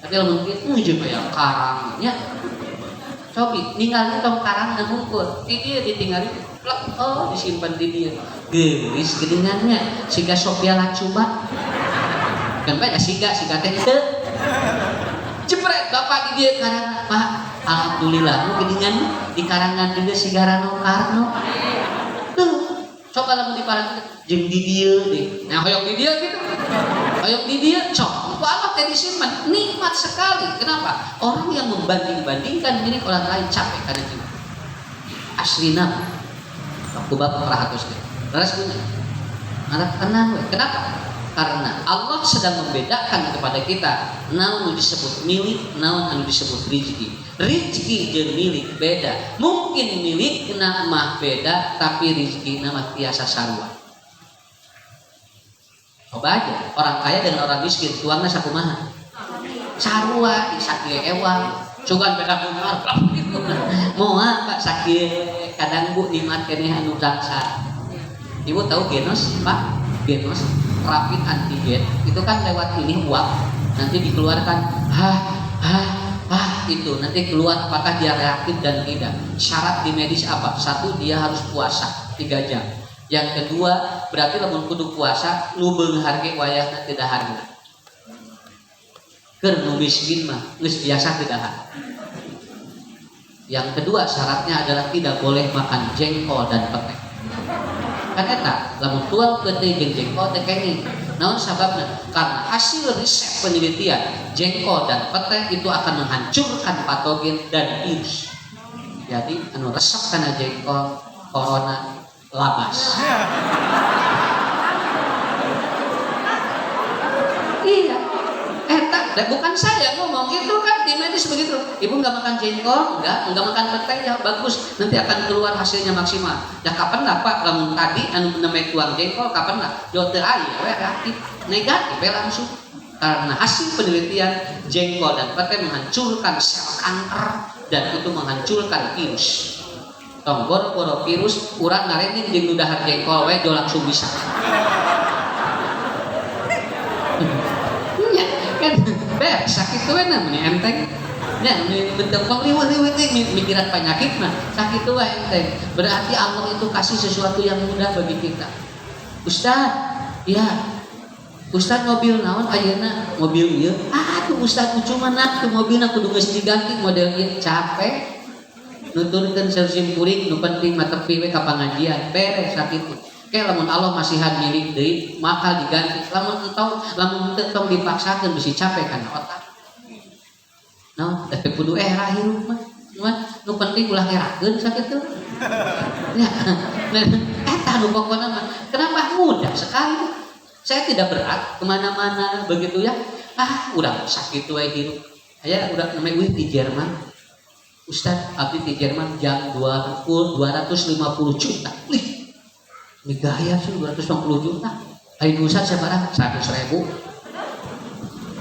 tapi mungkin juga ya karangnya cobi ninggalin tong karang dan ngumpul dia ditinggalin oh disimpan di dia gelis geningannya siga Sophia Lacuba kan banyak siga teh jepret bapak di dia karang Pak alhamdulillah nu geningan di karangan juga siga Rano Karno tuh coba lamun di parang jeung di dieu deh nah hoyong di dia gitu hoyong di dia sok Allah teh disimpan nikmat sekali kenapa orang yang membanding-bandingkan milik orang lain capek karena itu aslina aku bapak rahatos deh terus punya anak tenang we kenapa karena Allah sedang membedakan kepada kita naon disebut milik naon anu disebut rezeki jeung milik beda mungkin milik mah beda tapi rezeki mah tiasa sarua coba aja orang kaya dengan orang miskin tuangna sakumaha sarua sakieu ewang cugan beda beungar moal Pak sakieu kadang Bu nikmat keneh anu daksa Ibu tahu genos Pak genos rapid antigen itu kan lewat ini uap nanti dikeluarkan itu nanti keluar apakah dia reaktif dan tidak syarat di medis apa satu dia harus puasa 3 jam yang kedua berarti lamun kudu puasa nu beung harge wayahna teu daharna keur nu miskin mah geus biasa teu dahar yang kedua syaratnya adalah tidak boleh makan jengkol dan pete kan eta lamun tuang pete jeung jengkol teh kenging naon sababna karena hasil riset penelitian jengkol dan pete itu akan menghancurkan patogen dan virus jadi anu resep kana jengkol corona labas iya eta bukan saya ngomong itu kan di medis begitu ibu nggak makan jengkol nggak makan pete ya bagus nanti akan keluar hasilnya maksimal ya kapan lah Pak lamun tadi anu nemeh tuang jengkol kapan lah jote aya we reaktif negatif ya langsung karena hasil penelitian jengkol dan pete menghancurkan sel kanker dan itu menghancurkan virus tong goro-goro virus urang ngarenin jeung nu dahar jengkol we jo langsung bisa nya kan beres sakit we namanya enteng nya bentuk liwat-liwat mikiran penyakit mah sakit we enteng berarti Allah itu kasih sesuatu yang mudah bagi kita Ustaz ya Ustaz mobil naon ayeuna mobil ieu tuh Ustaz cuma nak tuh mobilna kudu geus diganti model ieu capek nuturkeun saeusim kuring nu penting mah tepi we ka pangajian beres sakitu kayak lamun Allah masihan milik deui maka diganti lamun teu tong dipaksakeun bisi capek kana otak naon teh kudu era hirup mah nu penting ulah ngerakeun sakitu Ya, eta nu pokokna mah. Kenapa mudah sekali? Saya tidak berat kemana-mana begitu ya. Udah sakit we hirup. Aya udah namanya di Jerman. Ustaz, abdi di Jerman jam 250 juta. Wih, ini gaya sih 250 juta. Hari Ustaz sabaraha 100.000.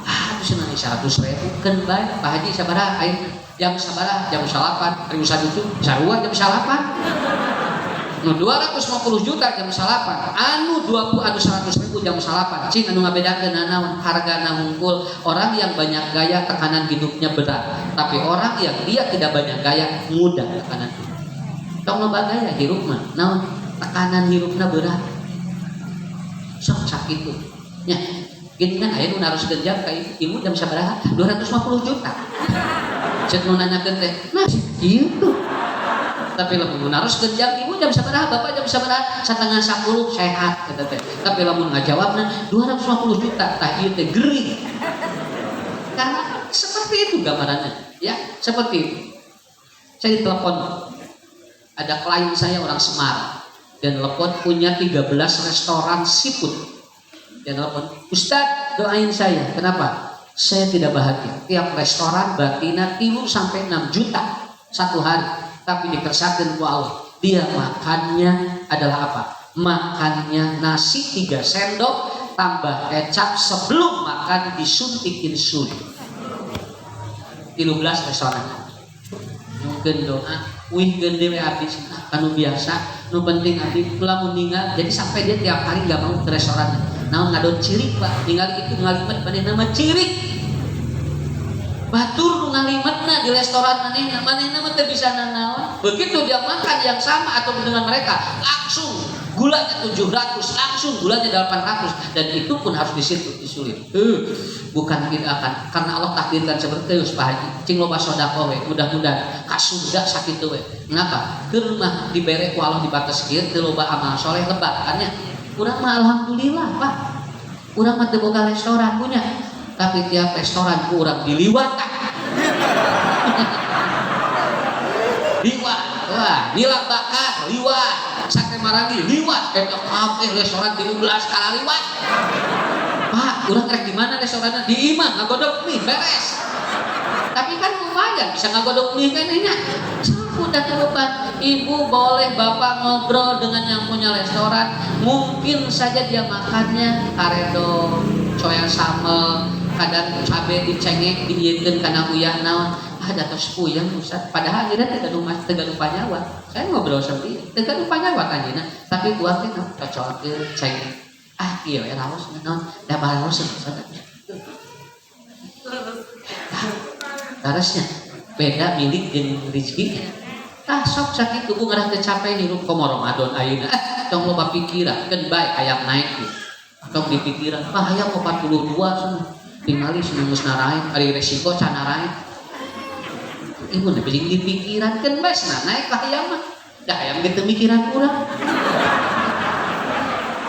Itu senang 100.000 kan baik. Pak Haji sabaraha aing jam sabaraha jam 8. Hari Ustaz itu sarua jam 8. Nu 250 juta jam 8. Anu 100.000 jam 8. Cing anu ngabedakeun naon hargana hungkul. Orang yang banyak gaya tekanan hidupnya berat. Tapi orang yang dia tidak banyak gaya mudah tekanan hidup. Tong loba gaya hirup mah naon tekanan hirupna berat. Sok sakit tuh. Nya, gini kan aya nu naroskeun jam ka ibu jam sabaraha? 250 juta. Cek nu nanyakeun teh, nah kitu. Tapi lamun naroskeun jam ibu jam sabaraha, bapak jam sabaraha? 9:30 sehat eta teh. Tapi lamun ngajawabna 250 juta, tah ieu teh geuring. Karena seperti itu gambarannya, ya, seperti itu. Saya ditelepon, ada klien saya orang Semarang dan telepon punya 13 restoran seafood. Dan telepon, Ustadz doain saya. Kenapa? Saya tidak bahagia. Tiap restoran batina 3 sampai 6 juta satu hari. Tapi dikersakan ku Allah. Dia makannya adalah apa? Makannya nasi 3 sendok tambah kecap sebelum makan disuntik insulin. 13 restoran. Mungkin doa, wih gede we abdi anu biasa, nu penting abdi lamun ninggal. Jadi sampai dia tiap hari enggak mau ke restoran. Naon ngadon cirik Pak, tinggal itu ngalimet manehna mah cirik. Batur nu ngalimetna di restoran manehna mah teu bisa nanaon. Begitu dia makan yang sama atau dengan mereka, langsung gulanya 700, langsung gulanya 800 dan itu pun harus disulit. Bukan tidak akan karena Allah takdirkan seperti itu Pak Haji. Cing loba sedekah we, mudah-mudahan kasunda sakitu we. Kenapa? Keur mah dibere ku Allah dibateskeun teu loba amal soleh lebat kan nya. Urang mah alhamdulillah Pak. Urang mah teu boga restoran punya. Tapi tiap restoran ku urang diliwat. Liwat. Wah, nilak bakar liwat. Sate Marangi liwat. Kafe restoran 13 kali liwat. Pak, urang rek di mana restorannya? Di imah ngagodok mie beres. Tapi kan lumayan bisa ngagodok mie kan nya. Udah terlupa, ibu boleh bapak ngobrol dengan yang punya restoran. Mungkin saja dia makannya karedo, coya sambal, kadang cabe dicengek, diieun kana uyah naon. Datos puyeng Ustaz. Padahal akhirnya teu lupa nyawa. Saya ngobrol sendiri, teu lupa nyawa kanjina. Tapi buat teh cocokeun cengek. Ieu we raos naon, da balaos Ustaz. Darasnya beda milik jeung rezeki. Sok sakit tubuh ngerasa capek nih lu komo Ramadan ayeuna tong loba pikiran kan bae hayang naik tuh tong dipikiran hayang 42 cenah tingali geus narain ari resiko can narain ieu mah dipikiran kan bae cenah naik ka hayang mah da hayang teu mikiran urang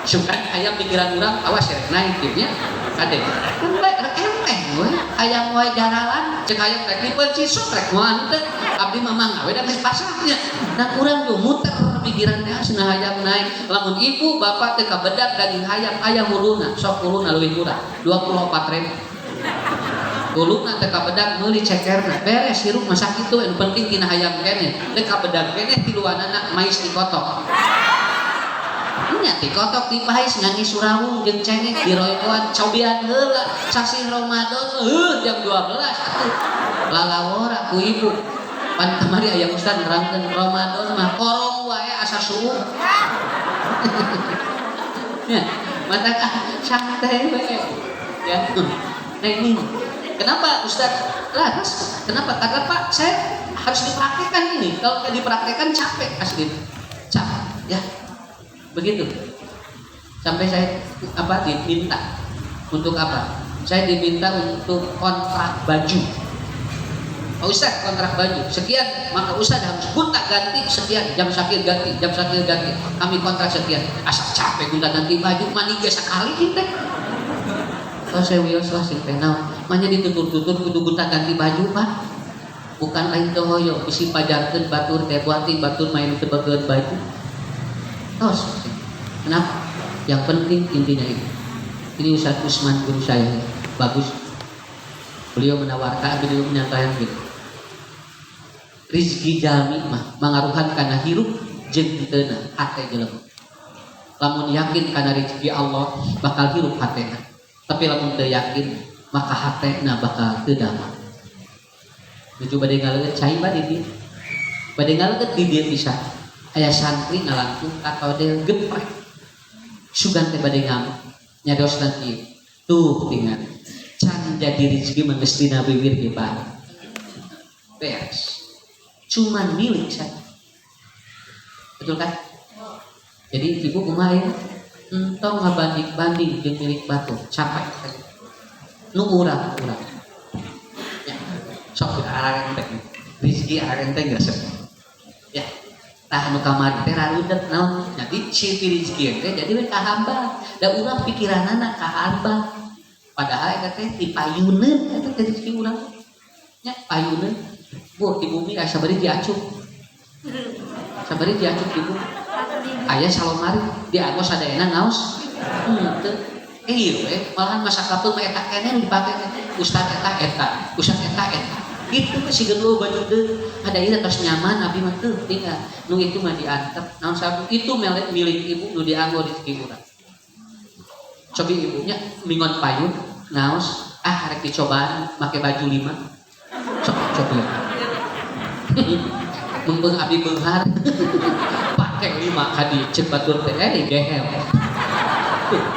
sukan hayang pikiran urang awas rek naik kieu nya kade kan bae rek enteng we hayang wae jaralan cek hayang rek dipecisuk rek moal teh abdi mamang awe da pasarnya dan urang tuh muter pikiran teh cenah hayang naik lamun ibu bapak teh kabedak daging hayam aya muluna sok uluna leuwih murah 24.000 uluna teh kabedak meuli cekerna beres hirup mah sakitu anu penting tina hayam keneh teh kabedak keneh tiluanana mais dikotok nya dikotok dipahis ngangge surawung jeung cengek diroyoan cobian heula sasi Ramadan jam 12 atuh lalawora ku ibu pan kemari aya Ustaz nerangkeun Ramadan mah korong wae asa subuh. Ya, matak santai we. Ya. Nah ini. Kenapa Ustaz? Laras. Kenapa? Karena Pak, saya harus dipraktikkan ini. Kalau tidak dipraktikkan capek asli. Capek, ya. Begitu. Sampai saya diminta untuk apa? Saya diminta untuk kontrak baju. Pak Ustaz kontrak baju sekian, maka Ustaz harus gonta ganti sekian, jam sakit ganti, kami kontrak sekian. Asal capek gonta ganti baju maniga sekali kita. Kalau saya wios lah sing teh naon, manya ditutur-tutur kudu gonta ganti baju Pak. bukan lain teu hoyong bisi pajarkeun batur teh buating batur main teu bageun baju tos. Kenapa? Yang penting intinya itu. Ini Ustaz Usman guru saya bagus. Beliau menawarkan, beliau menyampaikan gitu. Rizki jalmi mah mangaruhan kana hirup jeung teuna hate jelema. Lamun yakin kana rezeki Allah bakal hirup hatena. Tapi lamun teu yakin maka hatena bakal teu damai. Nuju bade ngaleut cai bade di. Bade ngaleut di dieu bisa. Aya santri ngalangkung atau del geprek. Sugan teh bade ngamuk. Nyadosna kieu. Tuh tinggal. Can jadi rezeki mah geus dina bibir ge bae. Beres. Cuman milik saya. Betul kan? Jadi ibu kumaha ya? Entong ngabanding-banding jeung milik batu, capek saja. Nu urang. Ya. Sok areng teh. Rezeki areng teh geus. Ya. Tah nu kamari teh rarudeg naon? Jadi si rezeki teh jadi we kahamba. Da urang pikiranana kahamba. Padahal eta teh dipayuneun eta teh rezeki urang. Nya payuneun. Bu, di bumi aya sabari diacup. Sabari diacup di bumi. Aya salomari diangos sadayana ngaos. Teu. Ieu we, malahan masa kapeung mah eta keneh dipake ustad eta. Itu si gedeu baju deui. Ada ieu tos nyaman abi mah teu tinggal. Nu itu mah diantep. Naon sabu itu milik ibu nu dianggo rezeki urang. Cobi ibunya mingon payun ngaos, rek dicobaan make baju 5. Coba mumpung abdi beunghar pakai 5 kadi cek batur teh gehel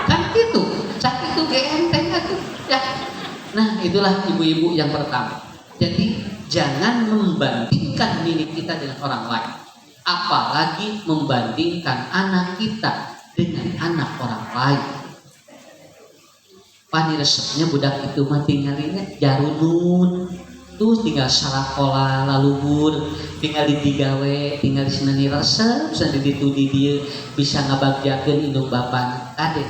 kan itu cak itu enteng atuh ya. Nah itulah ibu-ibu yang pertama. Jadi jangan membandingkan milik kita dengan orang lain, apalagi membandingkan anak kita dengan anak orang lain. Pani resepnya budak itu mah tinggalinnya jarunun tuh tinggal salakola laluhur tinggal digawe tinggal diseneni resep sendiri ditu di dia bisa ngabagjakeun indung bapan kade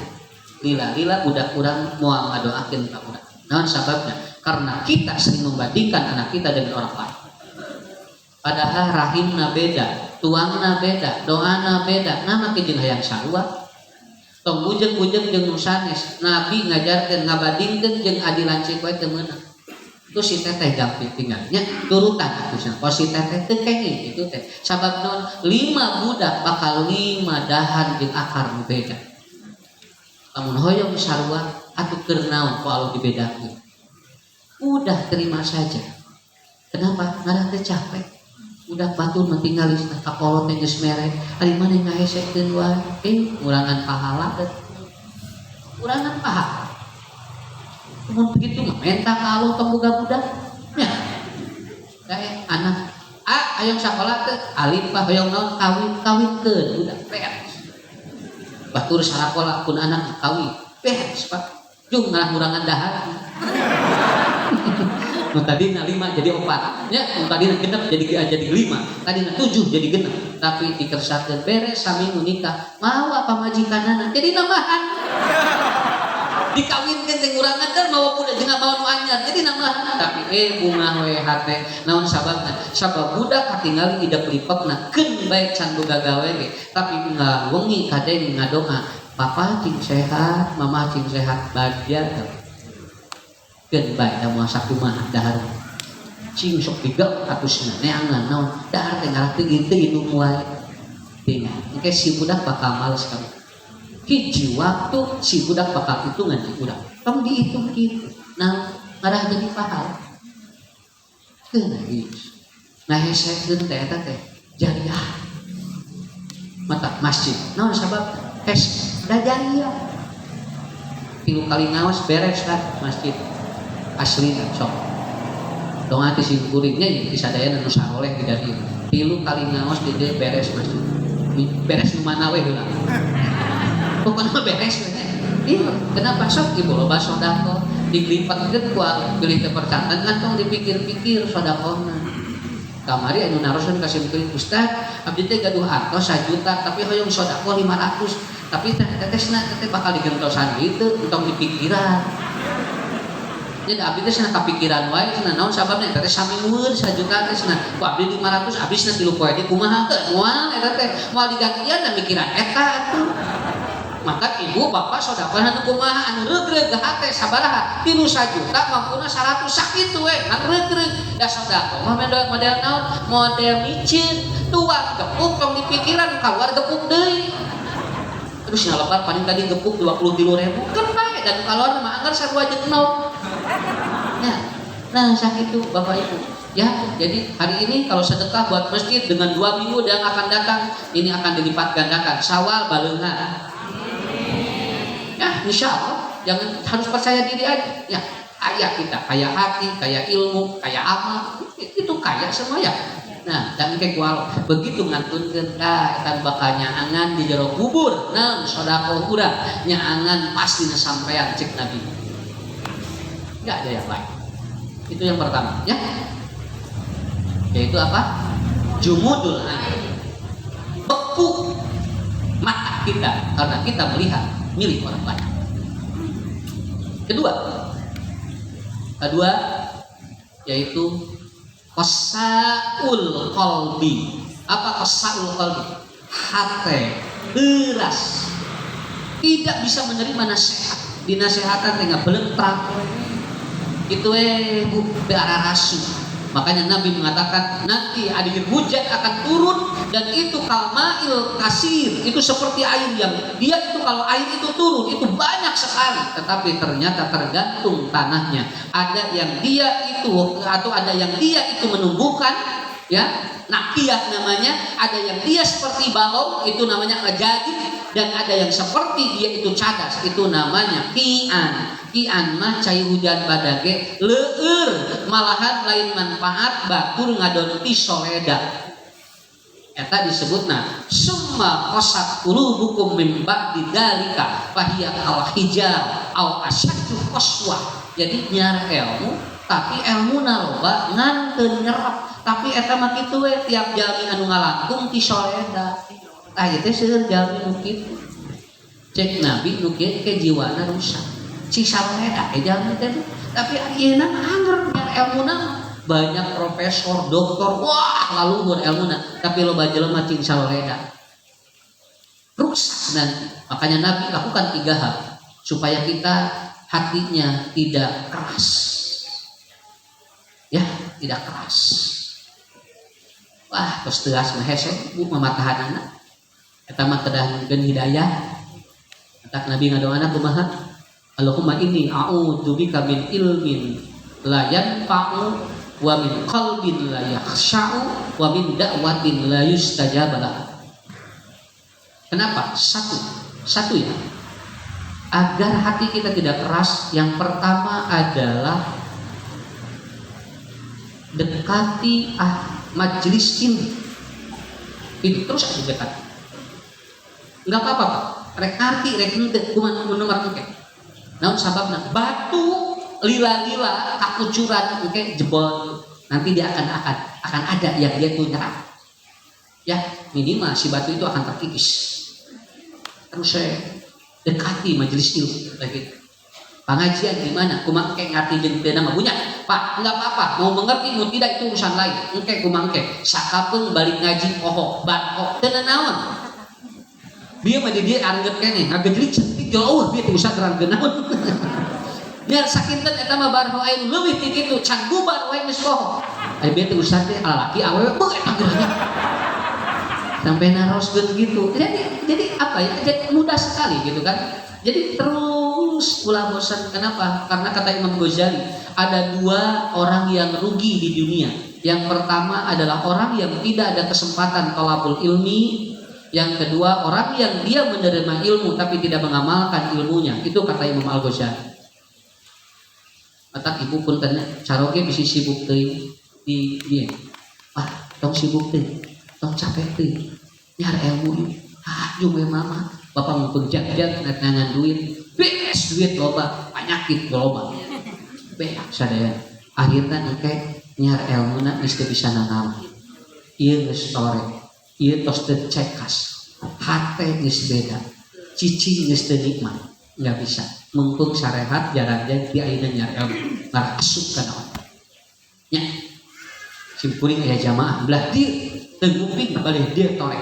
lila budak urang moal ngadoakeun ka urang. Naon sababna? Karena kita sering membandingkan anak kita dengan orang lain. Padahal rahimna beda, tuangna beda, doana beda, nama jeung hayang sarua. Tong bujeng-bujeng jeung nu sanes, Nabi ngajarkeun ngabandingkeun jeung adi lancik wae teu meunang. Itu si teteh gampil tinggalnya turutan atusan. Kalau si teteh teu kenging itu teh. Sabab non 5 budak bakal 5 dahan jeung akar nu beda. Lamun hoyong sarua atuh keur naon ku alo dibedakeun. Udah terima saja. Kenapa? Ngaran teh capek. Udah batur mah tinggalina kapolo teh geus mere. Ari maneh ngahesekeun wae. Ngurangan pahala teh. Ngurangan pahala. Mun begitu mah menta kalau tong boga budak nya. Kae anak hayang sakola teh alif mah hayang naon kawinkeun budak beres. Batur sakola pun anak kawin beres Pak. Jung ngurangan dahar. Nu tadina 5 jadi 4. Nya nu tadina 6 jadi 5. Tadina 7 jadi 6. Tapi dikersakeun beres sami nu nikah. Mawa pamajikanana jadi nambahan. Dikawinkeun teh ngurangan teh mawa budak jeung mawa nu anyar jadi nambahan. Tapi bunga we hate naon sababna? Sabab budak katingali idep lipekna keun bae can boga gawe ge. Tapi ngawengi kadeng ngadoa, papa cing sehat, mama cing sehat bahagia. Keun bae da moal sakumaha dahar. Cing sok digep atusna neangan naon dahar teh ngarak teh indung wae. Tinggal engke si budak bakal males kamu. Hiji waktu si budak bakal hitungan si budak. Kamu dihitung gitu. Nah, ngarah jadi pahala. Kena gitu. Nah, hesekeun teh eta teh jariah. Mata masjid. Naon sabab? Da jariah. 3 kali ngaos beres kan masjid. Asli sok. Dong ati si kuringnya di sadayana nu saroleh di dari. 3 kali ngaos di dieu beres masjid. Beres nu mana we heula. Pokoknya beres iya. Kenapa sok ibu loba sodako diglipatkeun ku beli teh percantan kan tong dipikir-pikir sodakona. Kamari anu narosan kasimkeun Ustaz, abdi teh gaduh artos 1 juta tapi hoyong sodako 500. Tapi tetesna teh bakal digentosan gitu entong dipikiran. Jadi abdi teh cenah kapikiran wae cenah naon sababna eta teh sami nuhun 1 juta teh cenah. Ku abdi 500 habisna 3 poe di kumaha teh moal eta teh moal digantian da mikiran eta atuh. Maka ibu bapak sedekah anu kumaha anu regreg hate sabaraha 3 juta mampuna 100 sakitu we anu regreg da sedekah mah model naon model micin tuang gepuk tong dipikiran keluar gepuk deui. Terus nyalebar paling tadi gepuk 23.000 kan bae dan keluar mah anggar sarua jeung nol. Nah sakitu Bapak Ibu ya. Jadi hari ini kalau sedekah buat masjid dengan 2 minggu yang akan datang ini akan dilipat gandakan. Syawal baleungan. Ya, insya Allah jangan harus percaya diri aja. Ya, kaya kita, kaya hati, kaya ilmu, kaya amal, itu kaya semua ya. Nah, dan kayak kual begitu ngantunkeun ka eta bakal nyaangan di jero kubur. Nah, sedekah urang nyaangan pasti sampean cek Nabi. Enggak ada yang lain. Itu yang pertama, ya. Yaitu apa? Jumudul ain. Beku mata kita karena kita melihat milik orang lain. Kedua yaitu qasaul qalbi. Apa qasaul qalbi? Hati beras tidak bisa menerima nasihat. Dinasehatan tengah belentrang. Itu Bu darah rasu. Makanya Nabi mengatakan nanti air hujan akan turun dan itu kalmail kasir, itu seperti air yang dia itu kalau air itu turun itu banyak sekali, tetapi ternyata tergantung tanahnya. Ada yang dia itu atau ada yang dia itu menumbuhkan ya, nakiyah namanya, ada yang dia seperti balong itu namanya ngejadi, dan ada yang seperti dia itu cadas itu namanya kian. Kian mah cai hujan badage leueur malahan lain manfaat batur ngadonti soleda. Eta disebutna summa qasat qulubukum min ba'di dzalika fahiya kal hijar au asyaddu qaswa. Jadi nyar ilmu tapi ilmuna loba ngan teu nyerap, tapi eta mah kitu we tiap jalmi anu ngalangkung ti soleda. Tah ieu teh seueur jalmi nu kitu. Cek Nabi nu kieu ke jiwana rusak. Si saleda jalmi teh, tapi ayeuna angger nyar ilmuna banyak profesor, doktor, wah laluhur ilmuna, tapi loba jelema cing saleda. Rusak nanti. Makanya Nabi lakukan 3 hal supaya kita hatinya tidak keras. Ya, tidak keras. Wah, terus tegas mah hese bu mamatahanana. Eta mah kedah ngeun hidayah. Entak Nabi ngadoana kumaha? Allahumma inni a'udzubika min ilmin la yanfa'u wa min qalbin la yakhsha'u wa min da'watin la yustajaba lahu. Kenapa? Satu ya. Agar hati kita tidak keras, yang pertama adalah dekati majelis ini. Itu terus aja dekat. Enggak apa-apa, Pak. Rek ngarti, rek henteu kumaha nomor engke. Naon sababna? Batu lila-lila kakucuran engke jebol. Nanti dia akan ada yang dia tuh nyerap. Ya, minimal si batu itu akan terkikis. Terus saya dekati majelis ilmu begitu. Pengajian di mana? Kumaha engke ngarti jeung teu nama punya. Pak, enggak apa-apa, mau mengerti mau tidak itu urusan lain. Engke kumaha engke sakapeung balik ngaji pohok, ban teu naon. Dia mah dia anggap kene ngagejlik cantik jauh dia teh usah terang naon. Biar sakinten eta mah barho aing leuwih ti kitu can bubar wae geus poho. Ai bieu teh usah teh lalaki awewe beuk eta gerahnya. Sampai naroskeun gitu. Jadi apa ya? Jadi mudah sekali gitu kan. Jadi terus ulah bosan. Kenapa? Karena kata Imam Ghazali, ada 2 orang yang rugi di dunia. Yang pertama adalah orang yang tidak ada kesempatan thalabul ilmi. Yang kedua, orang yang dia menerima ilmu tapi tidak mengamalkan ilmunya. Itu kata Imam Al-Ghazali. Kata ibu pun tanya, caroge bisa sibuk teuing di dia. Wah, tong sibuk teuing, tong capek teuing. Nyar ilmu ieu. Jeung we mama, bapak mau penjajat nangan duit. Beres duit loba, penyakit loba. Beak sadaya. Akhirna engke nyar ilmuna geus teu bisa nanaon. Ieu geus tore. Ieu tos teu cekas, hate geus beda, cicing geus teu nikmat, nggak bisa. Mengkung sarehat jarang jadi ayeuna nyar ilmu. ngar asup ka naon nya simkuring aya jamaah belah dieu teu nguping balik dia torek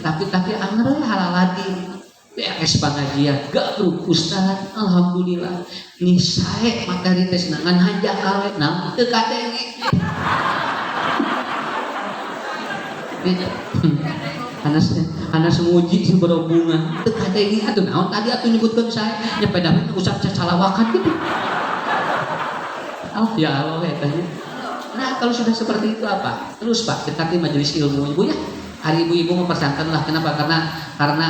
tapi anger halaladin beres pengajian gabruk ustaz alhamdulillah nih sae materi tes nangan hanja kale namun teu kadenge anas semuji si berhubungan teu kadenge atuh naon tadi atuh nyebutkeun sae nya pedame usap cacalawakan gitu ya Allah ya tanya. Nah kalau sudah seperti itu apa terus Pak dekati majelis ilmu ibu ya. Hari ibu-ibu mempersangkan lah kenapa karena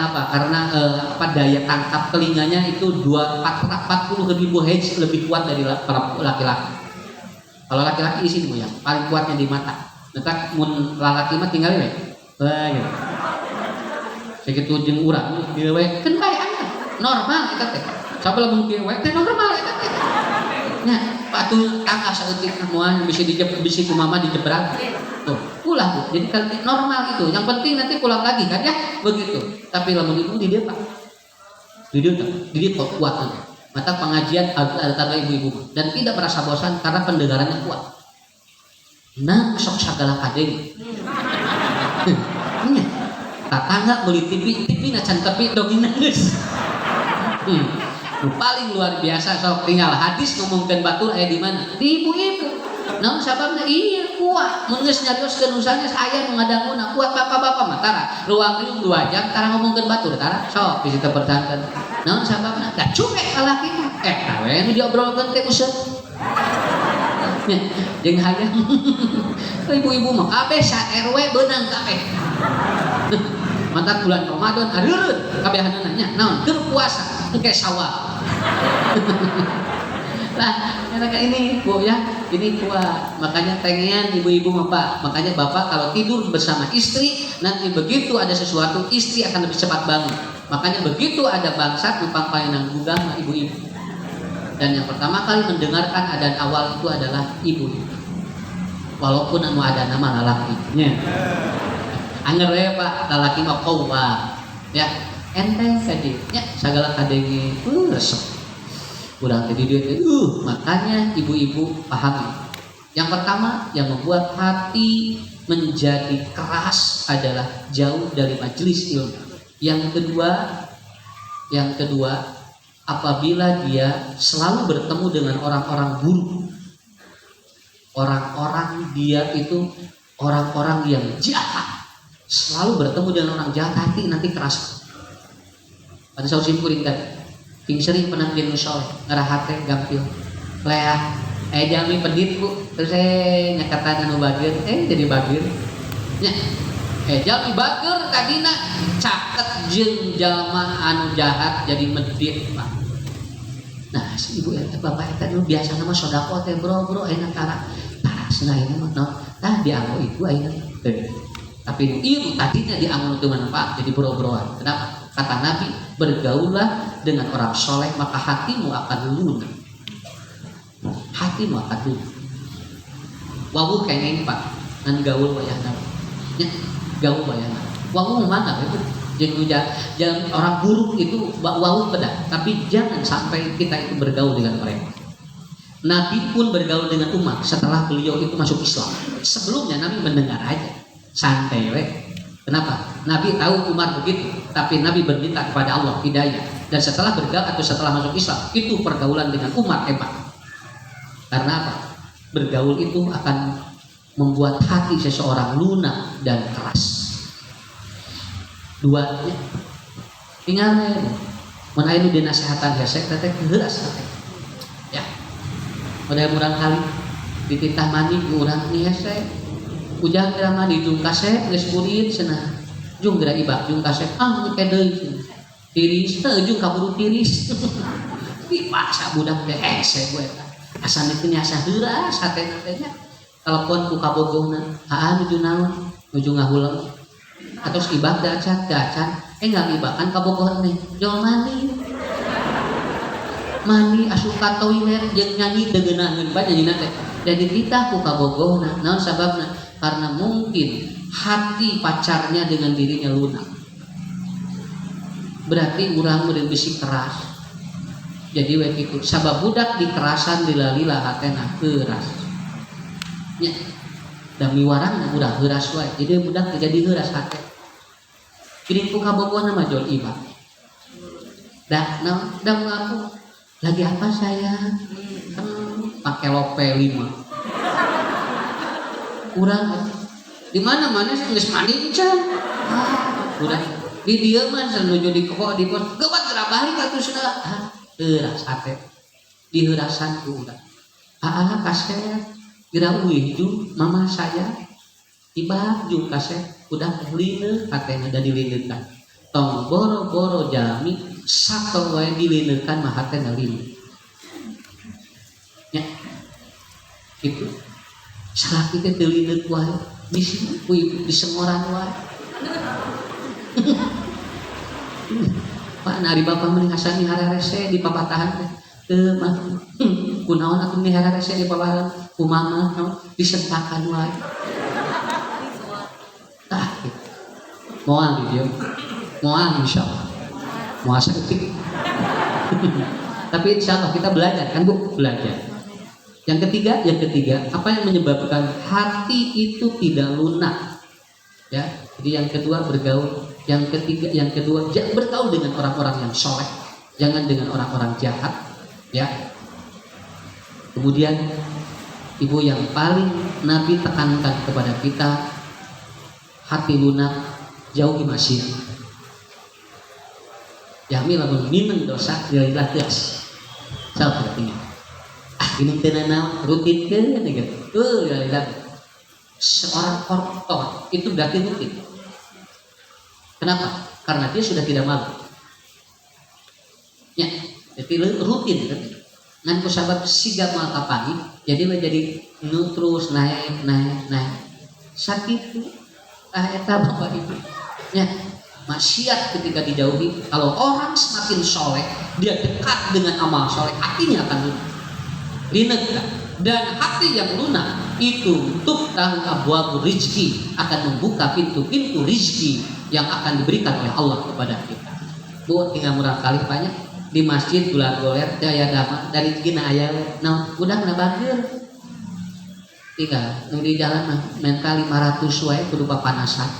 apa daya tangkap telinganya itu 40.000 Hz lebih kuat dari para laki-laki. Kalau laki-laki isi nih yang paling kuatnya di mata. Netak mun lalaki mah tinggal we. Wah gitu. Segitu jeung urang dieu we kan bae aya. Normal eta teh. Coba lamun kieu we teh normal eta teh. Nya patuh tangga saeutik moal bisi kumama dijebrak. Tuh, pulang Bu. Jadi kalau normal itu. Yang penting nanti pulang lagi kan ya begitu. Tapi lamun ibu di dia Pak. Di dia kuat nanti. Mata pengajian ada tanda ibu-ibu dan tidak merasa bosan karena pendengarannya kuat. Nah, sok sagala kadeng. Tatangga beli TV na can tepi dominan geus. Paling luar biasa sok tinggal hadis ngomongkeun batur aya di mana? Di ibu-ibu. Namun sababna iya kuat mun geus nyarioskeun usahanya aya nu ngadanguna kuat bapak-bapak mah tara ruang riung 2 jam tara ngomongkeun batur tara sok bisa terpertahankan. Namun sababna da cuek ka laki mah tawe nu diobrolkeun teh useup. Jeung hayang ibu-ibu mah kabeh sa RW beunang kabeh. Mantan bulan Ramadan areureun kabehanana nya naon keur puasa engke Syawal. Nah, mereka ini Bu ya, ini kuat. Makanya tengean ibu-ibu Bapak. Makanya Bapak kalau tidur bersama istri, nanti begitu ada sesuatu istri akan lebih cepat bangun. Makanya begitu ada bangsat numpang paenang gugang ibu-ibu. Dan yang pertama kali mendengarkan adzan awal itu adalah ibu-ibu. Walaupun anu ada nama lalakinya. Anger ya Pak, lalaki mah qawwam. Ya, enteng saja. Ya, sagala kadenge resep. Kurang jadi dia makanya ibu-ibu pahami. Yang pertama yang membuat hati menjadi keras adalah jauh dari majelis ilmu. Yang kedua apabila dia selalu bertemu dengan orang-orang buruk, orang-orang dia itu orang-orang yang jahat, selalu bertemu dengan orang jahat, hati nanti keras. Pada saat simpuling kan ting sering pernah jeung soleh ngarahate gampil leah jami pendit Bu terus nyakatan anu bagir jadi bagir nya jami bagir kadina caket jeung jalma anu jahat jadi medit Pak. Nah si ibu eta bapak eta nu biasa nama sodako teh bro ayeuna tara senaina mah naon tah dianggo ibu ayeuna tapi nu ieu tadinya dianggo teu manfaat jadi bro-broan. Kenapa? Kata Nabi, bergaullah dengan orang soleh maka hatimu akan lunak. Hatimu akan lunak. Wawuh kayaknya ini Pak, ngan gaul wayahna. Ya, gaul wayahna. Wawuh mana itu? Jangan orang buruk itu wawuh bedah, tapi jangan sampai kita itu bergaul dengan mereka. Nabi pun bergaul dengan umat setelah beliau itu masuk Islam. Sebelumnya Nabi mendengar aja, santai we. Kenapa? Nabi tahu Umar begitu, tapi Nabi berminta kepada Allah hidayah. Dan setelah bergaul atau setelah masuk Islam, itu pergaulan dengan Umar hebat. Karena apa? Bergaul itu akan membuat hati seseorang lunak dan keras. Dua, ya. Tinggalnya, mun aya nu dinasehatan hesek teh geus teh. Ya. Mudah-mudahan kali dititah mani urang ni hesek. Ujang kira mandi jung kasep geus kurit cenah. Jung geura ibak jung kasep nyeke deui cenah. Tiris teh jung kaburu tiris. Dipaksa budak teh hese gue. Asa teh asa heuras hatena teh nya. Telepon ku kabogohna, nuju naon? Nuju ngahuleng. Atos ibak dacan enggak ibakan kabogoh teh. Jol mandi. Mandi asup ka toilet jeung nyanyi deugeunangeun bae nyanyina teh. Jadi kita ku kabogohna, naon sababna? Karena mungkin hati pacarnya dengan dirinya lunak. Berarti urang udah bisi keras. jadi we kitu sabab budak dikerasan dilalila hatena heuras nya dami warang budak heuras wae jadi budak jadi heuras hate kirim ku kabogohna mah jol iba dah ngaku lagi apa saya pakai lope 5 kurang di mana geus mandi can udah di dieu mah sanuju di kok di pos geubat geura balik atuh sudah heuras hate diheurasan ku urang kaset geura uih mama saya ibaju kaset udah lineuk hatena da dilileukan tong boro-boro jami sato wae dilileukan mah hatena lineuk nya gitu salah kita teu lineuk wae bisi di sengoran wae Pak nari bapak mending asal nihara rese di papatahan teu mah kunaon atuh nihara rese di papatahan kumaha naon disentakan wae tah moal di dieu moal insyaallah moal saeutik tapi insyaallah kita belajar kan Bu belajar yang ketiga apa yang menyebabkan hati itu tidak lunak ya jadi yang kedua bergaul yang kedua bergaul dengan orang-orang yang soleh jangan dengan orang-orang jahat ya kemudian ibu yang paling Nabi tekankan kepada kita hati lunak jauhi maksiat yami lamun mineng dosa dililah teas salah pentingnya ini tenana rutin ke gitu dililah seorang koruptor itu berarti rutin. Kenapa? Karena dia sudah tidak malu. Ya, jadi rutin kan. Ngan ku sabab siga moal kapani, jadi menjadi terus naik. Sakit eta Bapak Ibu. Ya, maksiat ketika dijauhi, kalau orang semakin soleh, dia dekat dengan amal soleh, hatinya akan lunak. Linek dan hati yang lunak itu tuftahu abwaabur rizki akan membuka pintu-pintu rizki yang akan diberikan oleh Allah kepada kita. Bu tinggal murah kali banyak di masjid bulan goler daya dama dari gina aya nah udah kena bageur tinggal di jalan mah mental 500 wae kudu papanasan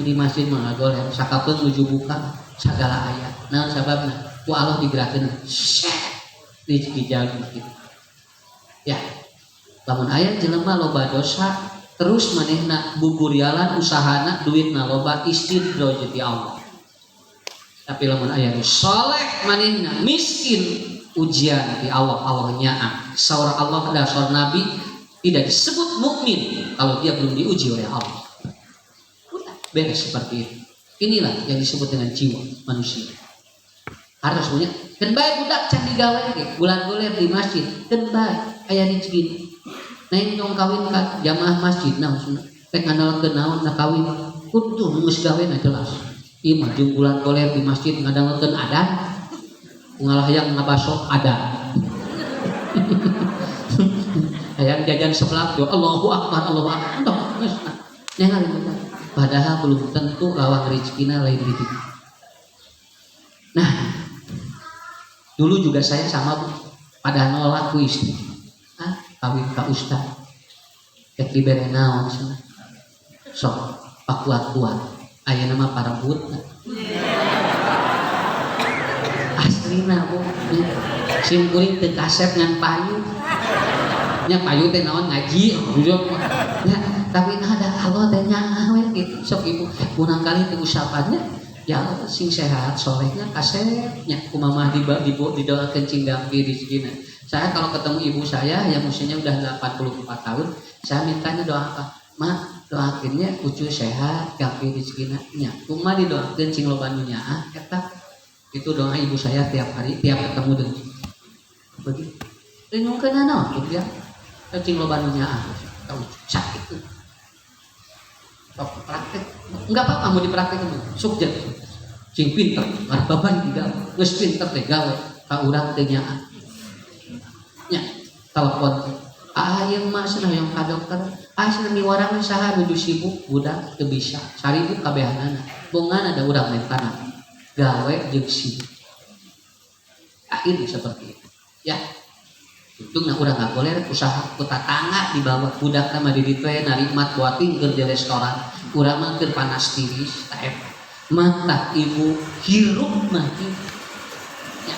di masjid mah goler sakapeung nuju buka sagala aya naon sababna ku Allah digerakeun rezeki jalan gitu ya lamun aya jelema loba dosa terus manehna buburialan usahana duitna loba istidroj di Allah tapi lamun aya saleh manehna miskin ujian di Allah nyaah saur Allah dasar nabi tidak disebut mukmin kalau dia belum diuji oleh Allah beres seperti itu inilah yang disebut dengan jiwa manusia harus punya kan bae budak can digawe ge bulan goler di masjid kan bae aya rezeki neng dong kawin ka jamaah masjid nah maksudna teh ngandalkeun naon na kawin kudu geus gawena jelas ieu mah jeung bulan goler di masjid ngadangkeun adan ngalah yang ngabaso adan hayang jajan seblak do Allahu akbar entong geus ningali padahal belum tentu lawang rezekina lain rezeki nah dulu juga saya sama Bu pada nolak ku istri kawin ka ustad tek dibere naon cenah sok pakuat-kuat aya nama parebut aslina Bu sim kuring teu kasep ngan payu nya payu teh naon ngaji nya tapi ada Allah teh nyaah we kitu sok ibu barangkali teu usapannya ya sing sehat solehnya kasepnya kumaha didoakeun cinggampi rezekina. Saya kalau ketemu ibu saya yang usianya udah 84 tahun, saya mintanya doa apa? Mak, doakeunnya cucu sehat, gampi rezekina nya. Kumaha didoakeun cing loba nu nyaah eta. Itu doa ibu saya tiap hari, tiap ketemu deui. Begitu. Renungkeun naon ya? Cing loba nu nyaah. Tahu sakit tuh. Praktek enggak apa-apa mau dipraktekin sukses cing pinter ada baban juga geus pinter teh gawe ka urang teh nyaah nya telepon aya mah cenah yang ka dokter cenah miwarang saha nuju sibuk budak teu bisa 1000 kabehanana bongan ada urang mentana gawe jeung sibuk Akhirnya seperti itu. Ya, untung nah udah nggak boleh usaha kota tangga di bawah budak sama di ditu narimat buat tinggal di restoran. Urang mah keur panas tiris, tak mata ibu hirup mati. Ya,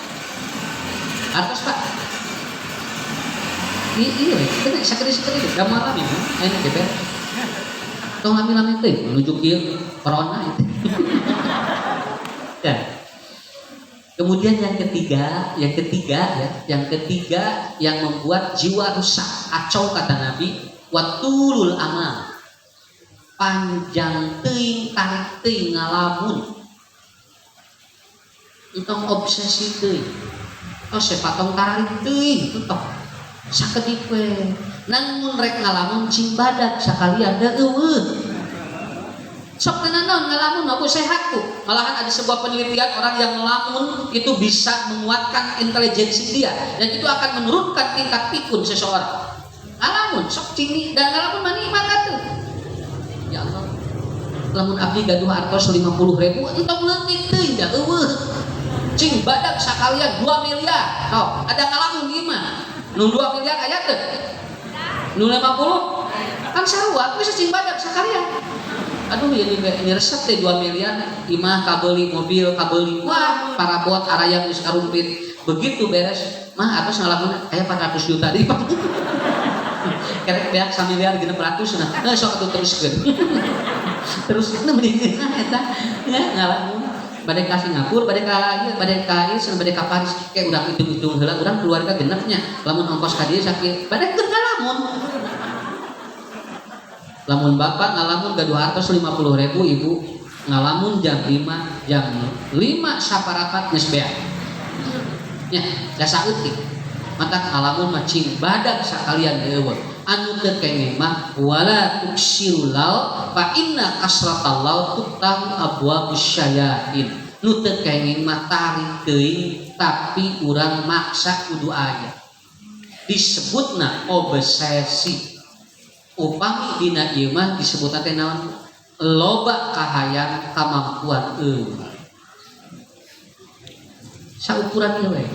artos pak. Iya, kita sakit-sakit itu, gambar lami, enak gitu. Tong lami-lami itu menuju ke corona itu. Dan kemudian yang ketiga yang membuat jiwa rusak, acau kata Nabi, watulul amal, panjang teuing tarik teuing ngalamun, entong obsesi teuing, oh sepatong tarik teuing, entong sakedik we, namun rek ngalamun cing badak sakalian da eueuh. Sok tenan ngelamun aku sehat tuh. Malahan ada sebuah penelitian orang yang ngelamun itu bisa menguatkan intelijensi dia dan itu akan menurunkan tingkat pikun seseorang. Ngelamun sok cini dan ngelamun manikmat tuh. Ya Allah. Lamun abdi gaduh artos 50.000 entong leutik teuing da eueuh. Cing badak sakalian 2 miliar. Tuh, ada ngelamun gimana? Nu 2 miliar aya teu? Nu 50 kan sarua bisa cing badak sakalian. Aduh ini resep teh 2 miliar imah kabeli mobil kabeli wah parabot arayang geus karumpit begitu beres mah atos ngalamun aya 400 juta di kerek beak 1 miliar 600 nah sok atuh teruskeun terus itu mending eta ya ngalamun bade ka Singapura bade ka bade ka Paris kayak urang hitung-hitung heula urang keluarga genepnya lamun ongkos ka dieu sakit bade keur ngalamun. Lamun bapak ngalamun gaduh hartos 50.000 ibu ngalamun jam 5 saparapat geus beak. Nya da saeutik. Mata ngalamun mah cing badak sakalian eueuh. Anu teu kenging mah wala tuksirul laut fa inna kasratal laut tutahu abwabus syayatin. Nu teu kenging mah tarik teuing tapi urang maksa kudu aya. Disebutna obsesi. Upami dina ieu mah disebutna teh naon loba kahayang kamampuan saukuran ieu we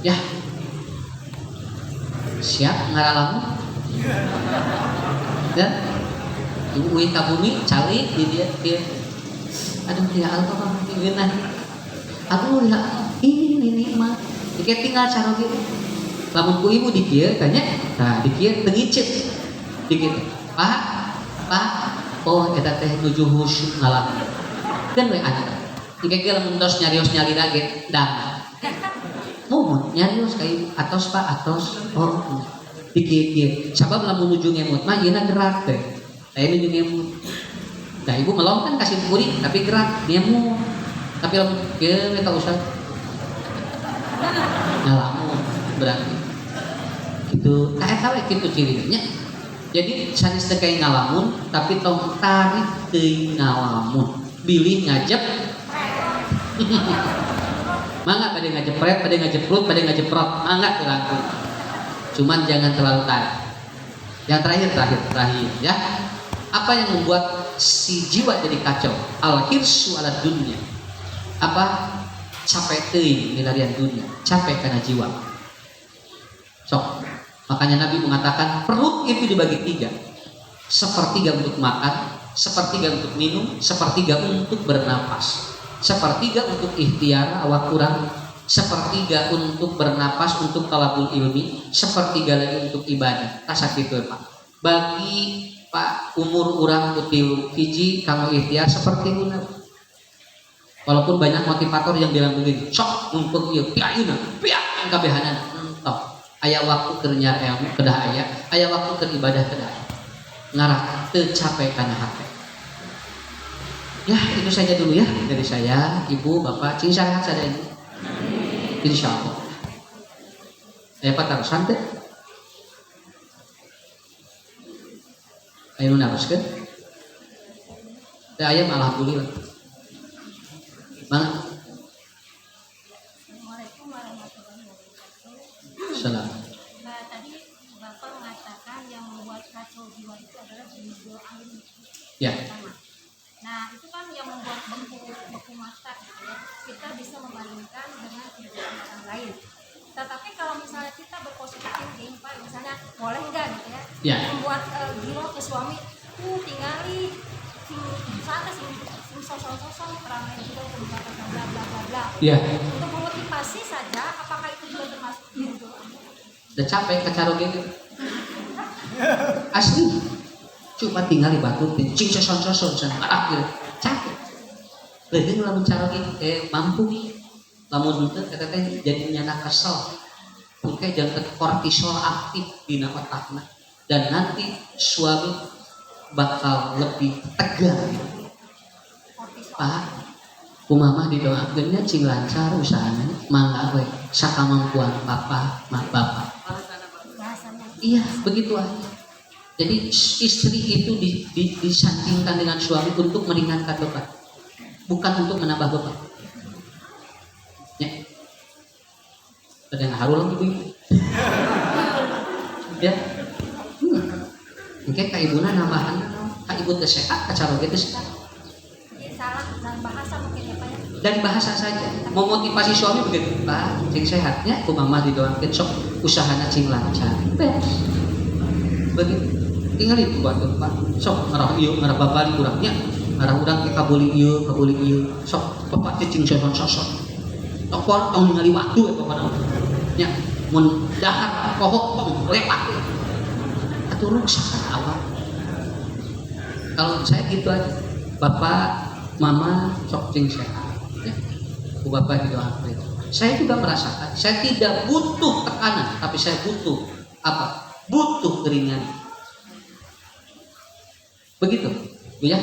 ya siap ngaralamun dan ibu uwi ka bumi calik di dia aduh ya Allah geunah aduh ya ini mah dike tinggal cara gitu lamun ku ibu di kieu tanya nah di kieu teu ngicet dikit pak oh eta teh nuju husyuk ngalamun kan we anta engke lamun tos nyarios nyali lagi dah mohon nyarios kai atos pak atos oh dikit sabab lamun nuju ngemut mah yeuna gerak teh aya nuju ngemut nah ibu melong kan kasih kuring tapi gerak ngemut tapi lamun kieu eta usah ngalamun berarti gitu nah eta we kitu cirinya. Jadi sanes teu kae ngalamun tapi tong tarik teuing ngalamun bilih ngajep mangga bade ngajepret bade ngajeprut bade ngajeprot mangga teu langkung cuman jangan terlalu tarik. Yang terakhir ya apa yang membuat si jiwa jadi kacau al-hirsu ala dunya apa capek teuing milarian dunia capek karena jiwa sok. Makanya Nabi mengatakan perut itu dibagi 3. Sepertiga untuk makan, sepertiga untuk minum, sepertiga untuk bernapas, sepertiga untuk ikhtiar awak kurang, sepertiga untuk bernapas untuk talabul ilmi, sepertiga lagi untuk ibadah. Tasak itu Pak. Bagi Pak umur urang kutilu hiji kanggo ikhtiar seperti guna. Walaupun banyak motivator yang bilang begini, sok mumpung ieu piayuna, piang kabehanan entok. Aya waktu keur nyar ilmu kedah aya waktu keur ibadah kedah ngarah teu capek kana hate. Ya itu saja dulu ya dari saya ibu bapak cing sehat sadaya insyaallah. Aya patarosan teh aya nu naroskeun teh aya alhamdulillah mana salam. Nah, tadi Bapak mengatakan yang membuat kacau jiwa itu adalah jiwa alim. Ya. Pertama. Nah, itu kan yang membuat beku mata gitu ya. Kita bisa membandingkan dengan kehidupan orang lain. Tetapi kalau misalnya kita berpositif thinking, Pak, misalnya boleh enggak gitu ya, Ya. membuat gilo ke suami, tinggali sana sing sosok-sosok ramai juga pembuatan bla bla bla bla. Ya. Untuk memotivasi saja, apakah itu juga termasuk gitu? Udah capek kacaro gitu. Asli. Cuma tinggal di batu, cing soson akhir capek. Leuweung lamun cara gitu mampu lamun henteu eta teh jadi nyana kesel. Pungke jangan kortisol aktif di otakna dan nanti suami bakal lebih tegang. Pak, kumaha didoakeunnya cing lancar usahana mangga we sakamampuan papa mak bapak. Iya, begitu aja. Jadi istri itu disandingkan dengan suami untuk meringankan beban, bukan untuk menambah beban. Ya, ada yang haru lagi begini. Ya, mungkin kak ibuna nambahan, kak ibu sehat, kacaro gitu sehat. Salah dan bahasa mungkin ya Pak ya. Dari bahasa saja, memotivasi suami begitu, Pak, cing sehatnya, kumamah didoakeun sok usahana cing lancar. Begitu. Tinggal itu buat Pak. Sok ngarah ieu ngarah babari urangnya. Ngarah urang ke kabuli ieu. Sok bapak cing soson-soson. Tok tong ningali waktu eta padahal. Nya mun dahar pohok tong lepat. Atuh rusak awak. Kalau saya gitu aja. Bapak, mama sok cing sehat. Ya. Bu bapak didoakan. Saya juga merasakan, saya tidak butuh tekanan, tapi saya butuh apa? Butuh keringan. Begitu, Bu ya.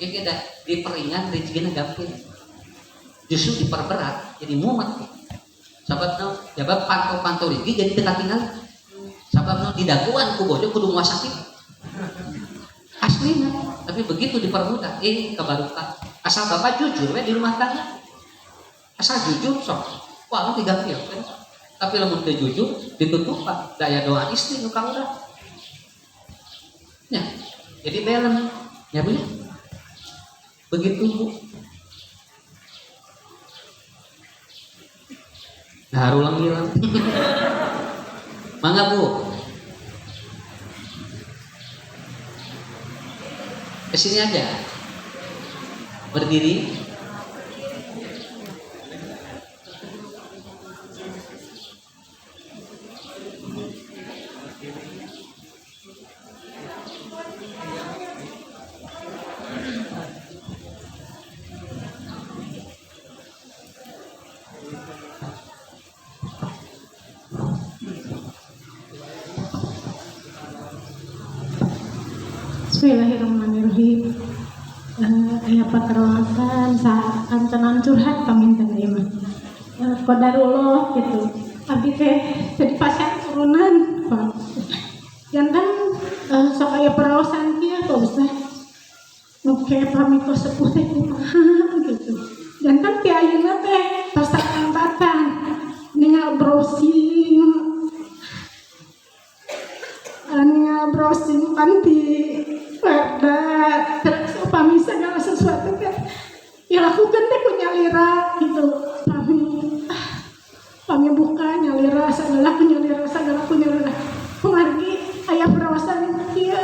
Ini ada diperingan rezekinya gampang. Justru diperberat, jadi mumet. Sahabat jabat pantau rezeki jadi dekat tinggal. Sahabat didaguan ku bojo kudu moal sakit. Aslinya, tapi begitu dipermudah, kebarukan. Asal bapak jujur di rumah tangga. Asal jujur sok. Wah, lu tiga kan? Tapi lamun teu jujur ditutup Pak. Daya doa istri nu kaurang. Ya. Jadi balance, ya Bu ya. Begitu Bu. Nah, ulang hilang. Mangga Bu. Kesini aja. Berdiri. Bismillahirrahmanirrahim. Aya paterlakan saat kancanan curhat paminta iman. Qadarullah gitu. Abdi teh jadi pasien turunan, Pak. Jantan sok aya perawasan kieu Pak Ustaz. Oke, pamiko sepuh teh kumaha gitu. Jantan ti ayeuna teh pas angkatan ningal browsing panti Perda terus upami segala sesuatu kan ya lakukan teh ku nyalira gitu pami buka nyalira segala ku nyalira kumargi aya perawasan kieu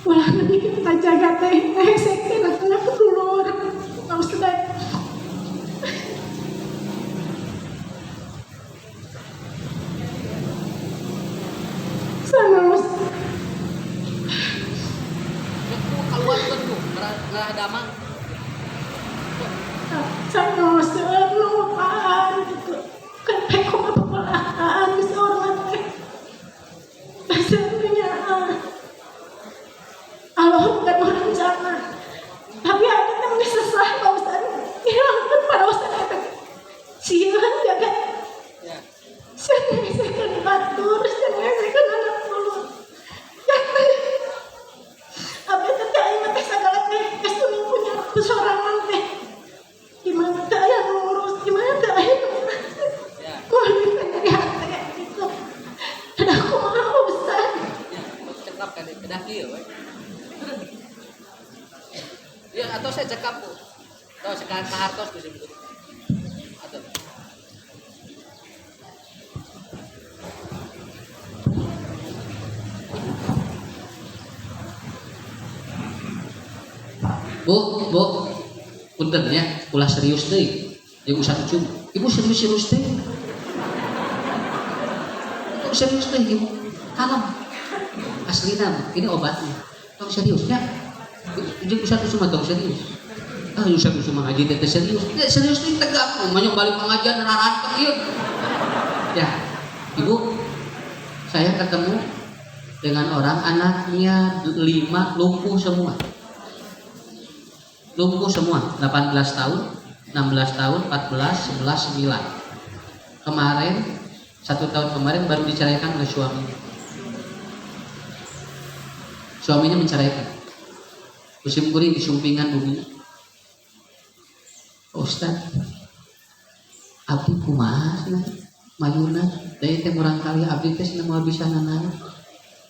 ulah lagi kita jaga teh sekti natuna ku dulur Pak Ustaz. Sanos Nggak ada mang. Sanos lupakan gitu kan peko kepelakaan seorang teh sebenarnya Allah bukan berencana tapi ada yang disesah Pak Ustaz hilangkan para Ustaz itu siang jaga saya menyelesaikan batur saya menyelesaikan anak dulu abis itu ayo teh segala teh kesini punya kesorangan teh gimana teh ayah ngurus gimana teh ayah ngurus dari hati gitu dan aku mau besar Cekap kan kedah kieu we. Ya atau saya cekap bu. Atau sekarang kahartos disebut. Atau Bu, punten ya, ulah serius deh. Jeung usah ucum. Ibu serius deh. Serius deh ibu. Kalem. Aslina, ini obatnya. Tong serius ya. Jeung usah ucum tong serius. Usah ucum ngaji teh serius. Serius teh tegak. Manyong balik pengajian raranteng ieu. Ya. Ibu, saya ketemu dengan orang anaknya 5 lumpuh semua. 18 tahun, 16 tahun, 14, 11, 9. Kemarin, 1 tahun kemarin baru diceraikan oleh suami. Suaminya menceraikan. Musim kuring di sumpingan bumi. Ustaz, abdi kumaha cenah? Mayuna, deui teh murang kali abdi teh cenah moal bisa nanam.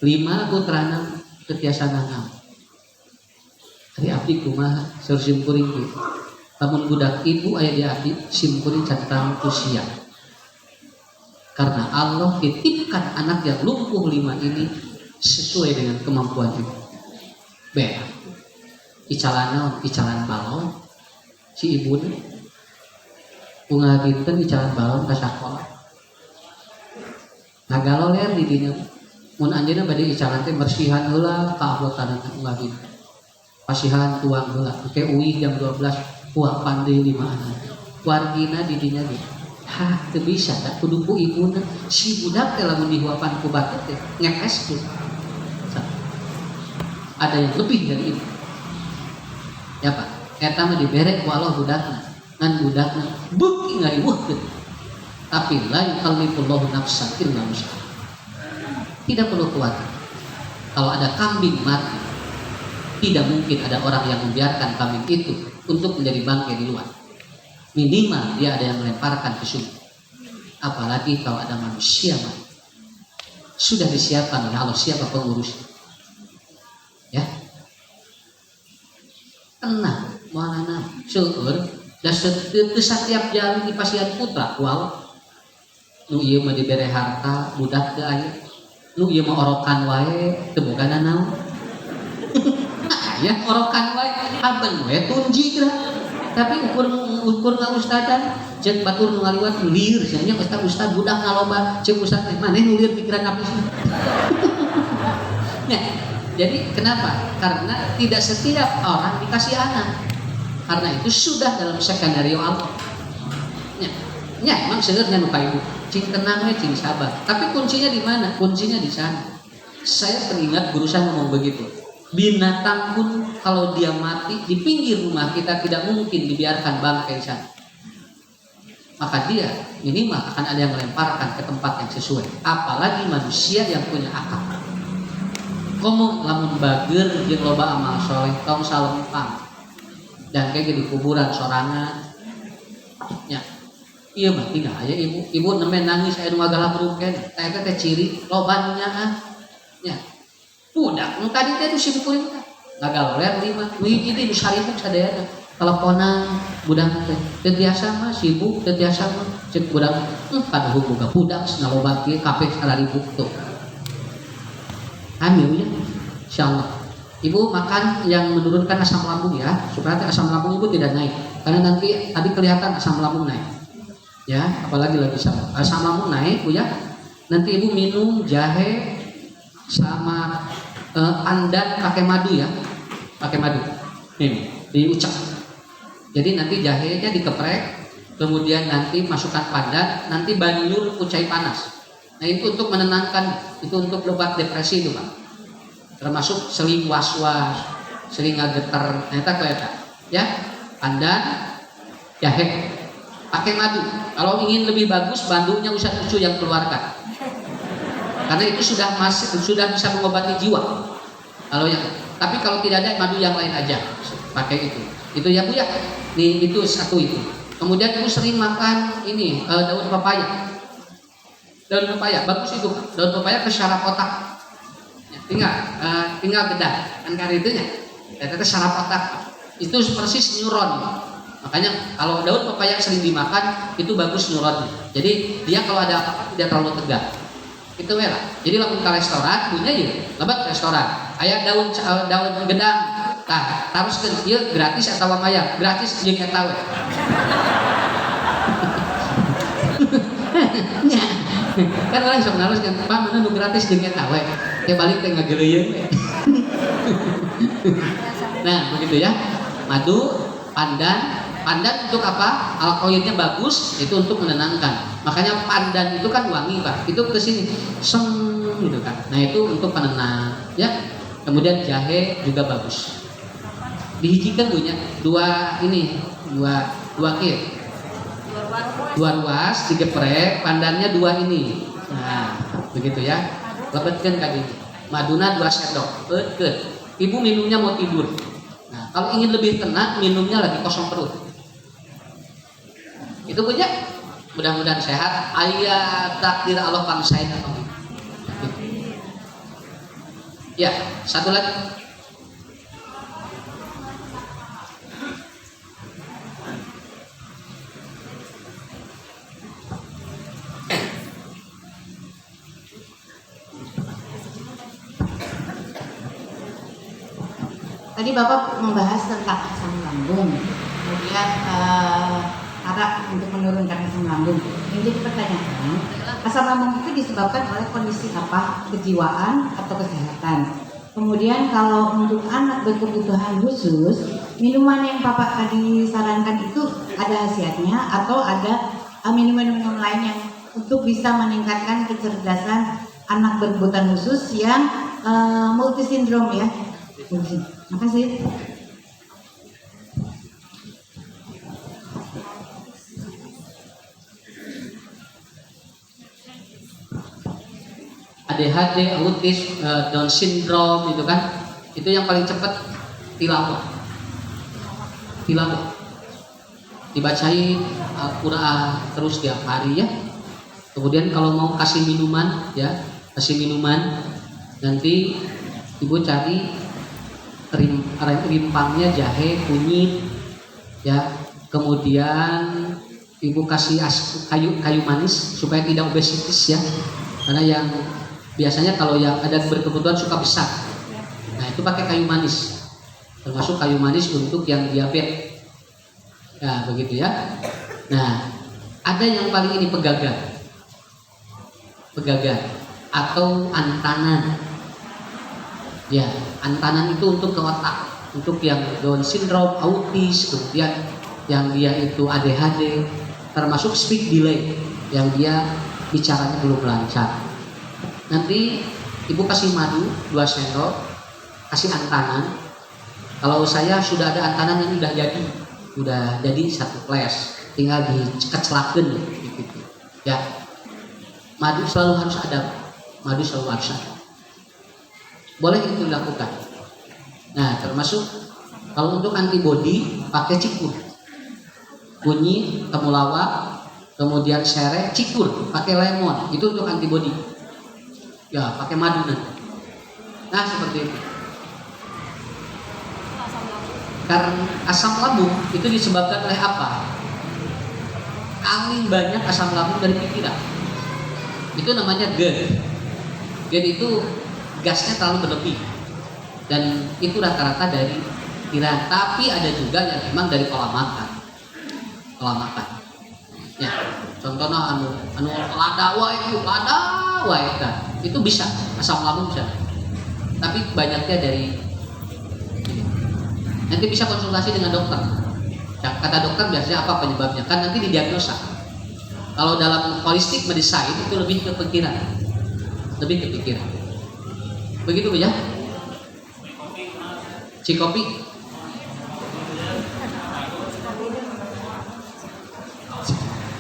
5 putrana ketiasa nanam. Ari abdi kumaha saur simkuring ieu. Lamun budak ibu aya di abdi simkuring cantang usia. Karena Allah titipkan anak yang lumpuh 5 ini sesuai dengan kemampuan ibu. Bea. Icalan balon si ibu bunga dinten icalan balon ka sakola. Nagaloler di dinya. Mun anjeunna bade icalan teh bersihan heula ka ablotanna bunga dinten. Pasihan tuang heula ke uih jam 12 puak pandai 5 anak wargina di dinya ge teu bisa da kudu ku ibuna si budak teh lamun dihuapan ku batur teh ngepes tuh ada yang lebih dari itu ya Pak eta mah dibere ku Allah budakna ngan budakna beuki ngariweuhkeun tapi la yukallifullahu nafsan illa wus'aha tidak perlu khawatir kalau ada kambing mati. Tidak mungkin ada orang yang membiarkan kambing itu untuk menjadi bangkai di luar. Minimal dia ada yang melemparkan ke sungai. Apalagi kalau ada manusia mati. Sudah disiapkan oleh Allah siapa pengurusnya. Ya. Tenang, moalana seueur da setiap jalan di pasian putra wal. Nu ieu mah dibere harta budak teu aya. Nu ieu mah orokan wae teu boga naon. Ya orokan wae aben we tunji kira tapi ukur ustadan cek batur nu ngaliwat lieur nya ustad budak ngaloba cek ustad teh maneh nu lieur pikiran apa sih. Nah, jadi kenapa? Karena tidak setiap orang dikasih anak. Karena itu sudah dalam skenario Allah. Nya emang sebenarnya nu ibu cing tenang we cing sabar. Tapi kuncinya di mana? Kuncinya di sana. Saya teringat guru saya ngomong begitu. Binatang pun kalau dia mati di pinggir rumah kita tidak mungkin dibiarkan bangkai sana. Maka dia minimal akan ada yang melemparkan ke tempat yang sesuai. Apalagi manusia yang punya akal. Ngomong lamun bager jeung loba amal soleh tong salempang. Dan kayak di kuburan sorangan. Ya. Iya mah tinggal aya ibu nemen nangis aya nu ngagalak ruken. Teh teh ciri loba nu nyaah. Ya. Budak nu tadi teh si kuring teh ngagaloler 5 nu hiji di saribuk sadayana teleponan budak teh teu biasa mah sibuk teu biasa mah cek budak kada boga budak naloba kieu kabeh saribuk tuh hamil ya insyaallah ibu makan yang menurunkan asam lambung ya supaya asam lambung ibu tidak naik karena nanti tadi kelihatan asam lambung naik ya apalagi lagi asam lambung naik bu ya nanti ibu minum jahe sama pandan pakai madu ya pakai madu nih diucap jadi nanti jahenya dikeprek kemudian nanti masukkan pandan nanti banjur ucai panas nah itu untuk menenangkan itu untuk obat depresi itu Pak termasuk sering was-was sering ngageter eta ya pandan jahe pakai madu kalau ingin lebih bagus bandunya usah susu yang keluarkan karena itu sudah bisa mengobati jiwa. Tapi kalau tidak ada madu yang lain aja pakai itu ya Bu ya. Nih itu satu itu. Kemudian ibu sering makan ini daun pepaya. Daun pepaya bagus itu. Daun pepaya ke syaraf otak. Ya, tinggal bedah kan karitunya. Eta teh syaraf otak. Itu persis neuron. Makanya kalau daun pepaya sering dimakan itu bagus neuronnya. Jadi dia kalau ada apa-apa tidak terlalu tegak. Itu lah. Jadi lamun ke restoran punya ya, lebat restoran. Aya daun gedang. Tah, taruskeun ieu gratis atawa mayar? Gratis jeung eta we. Nya. Kan orang sok naruskeun, "Pak, mana nu gratis jeung eta we?" Ya balik teh ngageleuyeun we. Nah, begitu ya. Madu, pandan untuk apa? Alkaloidnya bagus, itu untuk menenangkan. Makanya pandan itu kan wangi, Pak. Itu ke sini seng gitu kan. Nah, itu untuk penenang, ya. Kemudian jahe juga bagus. Dihijikan punya dua ruas, digeprek, pandannya 2 ini. Nah, begitu ya. Lebetkeun ka dieu. Maduna 2 sendok. Beutkeun. Ibu minumnya mau tidur. Nah, kalau ingin lebih tenang, minumnya lagi kosong perut. Itu punya. Mudah-mudahan sehat. Aya takdir Allah pangsain atau gitu. Ya, satu lagi. Tadi Bapak membahas tentang asam lambung, kemudian cara untuk menurunkan asam lambung. Yang jadi pertanyaan, asam lambung itu disebabkan oleh kondisi apa? Kejiwaan atau kesehatan? Kemudian kalau untuk anak berkebutuhan khusus, minuman yang Bapak tadi sarankan itu ada khasiatnya atau ada minuman-minuman lain yang untuk bisa meningkatkan kecerdasan anak berkebutuhan khusus yang multisindrom ya? Makasih. ADHD, autis, Down syndrome itu kan, itu yang paling cepat tilawah. Dibacain Al-Quran terus tiap hari ya. Kemudian kalau mau kasih minuman ya, nanti ibu cari rimpangnya jahe, kunyit ya. Kemudian ibu kasih kayu manis supaya tidak obesitas ya. Karena yang biasanya kalau yang ada berkebutuhan suka besar. Nah, itu pakai kayu manis. Termasuk kayu manis untuk yang diabetes. Ya, begitu ya. Nah, ada yang paling ini pegagan atau antanan. Ya, antanan itu untuk ke otak, untuk yang Down syndrome, autis, kemudian yang dia itu ADHD, termasuk speech delay, yang dia bicaranya belum lancar. Nanti ibu kasih madu 2 sendok, kasih antanan. Kalau saya sudah ada antanan yang udah jadi 1 flash, tinggal dikecelakin gitu. Ya, madu selalu harus ada. Boleh itu dilakukan. Nah, termasuk kalau untuk antibody pakai cikur, kunyit, temulawak, kemudian sereh, cikur, pakai lemon, itu untuk antibody. Ya, pakai madu nanti. Nah, seperti itu. Karena asam lambung itu disebabkan oleh apa? Paling banyak asam lambung dari pikiran. Itu namanya GERD. GERD itu gasnya terlalu berlebih, dan itu rata-rata dari pikiran. Tapi ada juga yang memang dari pola makan. Ya, contohnya anu lada wae itu bisa asam lambung bisa. Tapi banyaknya dari nanti bisa konsultasi dengan dokter. Ya, kata dokter biasanya apa penyebabnya, kan nanti didiagnosa. Kalau dalam holistic medicine itu lebih ke pikiran. Begitu ya. Cikopi.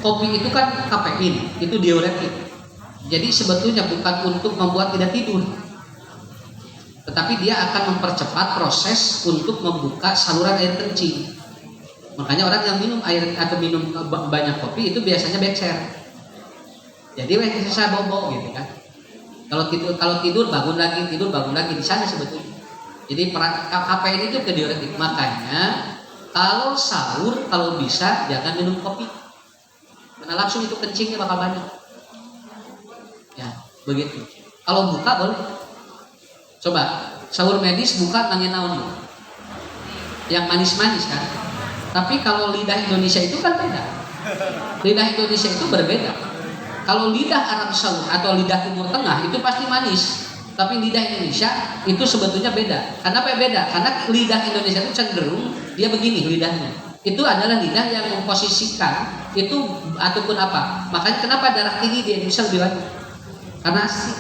Kopi itu kan kafein, itu diuretik. Jadi sebetulnya bukan untuk membuat tidak tidur, tetapi dia akan mempercepat proses untuk membuka saluran air kencing. Makanya orang yang minum air atau minum banyak kopi itu biasanya bekser. Jadi saya bobo gitu kan. Kalau tidur bangun lagi di sana sebetulnya. Jadi kafein itu ke diuretik. Makanya kalau sahur kalau bisa jangan minum kopi. Karena langsung itu kencingnya bakal banyak. Ya, begitu. Kalau buka boleh. Coba sahur medis buka nangin naon. Yang manis-manis kan. Tapi kalau lidah Indonesia itu kan beda. Lidah Indonesia itu berbeda. Kalau lidah Arab Saudi atau lidah Timur Tengah itu pasti manis. Tapi lidah Indonesia itu sebetulnya beda. Kenapa beda? Karena lidah Indonesia itu cenderung dia begini lidahnya. Itu adalah lidah yang memposisikan itu ataupun apa. Makanya kenapa darah tinggi di Indonesia lebih banyak? Karena asin.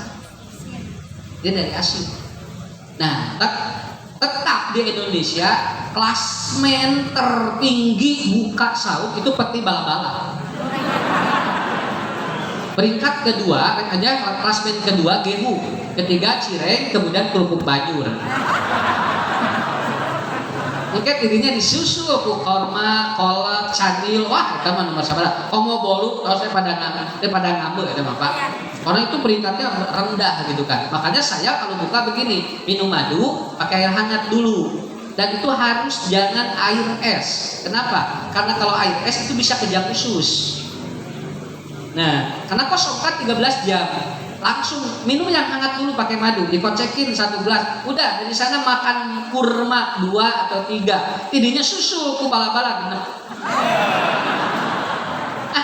Dia dari asin. Nah, tetap di Indonesia klasmen tertinggi buka sahur itu peti bala-bala. Peringkat kedua aja klasmen kedua gehu, ketiga cireng, kemudian kerupuk bajur. Mungkin dirinya disusul ku korma, kolak, candil, wah itu mah nomor sabaraha. Komo bolu, kalau saya pada ngambil ya Bapak. Orang itu peringkatnya rendah gitu kan. Makanya saya kalau buka begini, minum madu pakai air hangat dulu. Dan itu harus jangan air es. Kenapa? Karena kalau air es itu bisa kejang usus. Nah, karena kosongkan 13 jam. Langsung minum yang hangat dulu pakai madu, dikocekin 1 gelas. Udah dari sana makan kurma 2 atau 3. Tidinya susu ku bala-bala bener.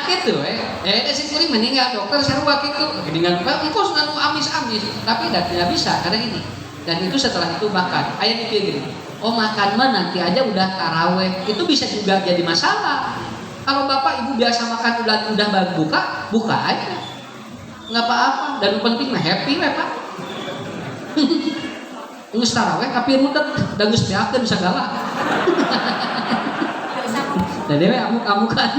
Gitu si kuring meninggal dokter sarua gitu dengan engkau selalu amis-amis tapi tidak bisa karena ini dan itu setelah itu makan ayat itu gini makan mah nanti aja udah taraweh itu bisa juga jadi masalah kalau bapak ibu biasa makan udah buka aja nggak apa-apa dan penting mah happy pak ngus taraweh tapi rudet dan ngus beakeun segala dan dewe amuk-amukan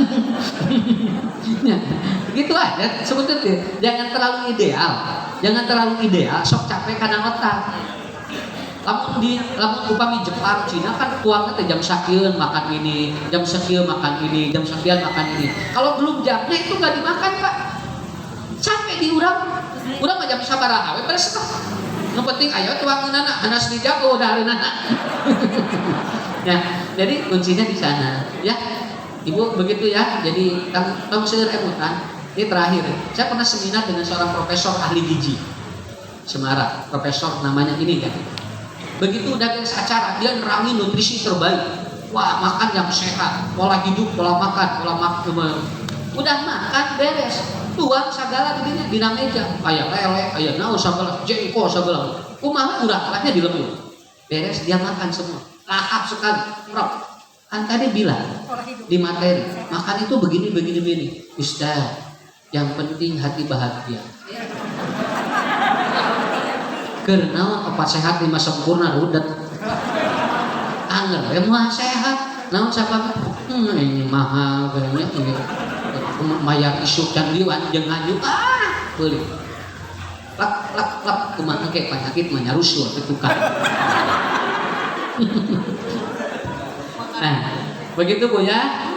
ya, gitu aja sebetulnya jangan terlalu ideal sok capek karena otak lamun upami Jepang Cina kan tuangnya jam sakieu makan ini jam sekieu makan ini jam sekian makan ini kalau belum jamnya itu nggak dimakan pak capek di urang mah jam sabaraha we beres yang penting ayo tuangeunana hanas dijago udah hareunana ya jadi kuncinya di sana ya ibu begitu ya jadi kamu seueur emutan ini terakhir saya pernah seminar dengan seorang profesor ahli gizi Semarang profesor namanya ini kan begitu udah beres acara dia nerangin nutrisi terbaik wah makan yang sehat pola hidup pola makan udah makan beres tuang segala di meja aya lele aya naon segala jengkol segala kumaha urang kalahnya di lembut beres dia makan semua lahap sekali Prof kan tadi bilang di materi makan itu begini Ustaz yang penting hati bahagia karena apa sehat lima sempurna rudet angger mah sehat naon sabab ini mahal kayaknya ini mayar isuk can liwan jeung ngaju beli lak kumaha ge penyakit mah nyarusul ke tukang nah, begitu Bu ya.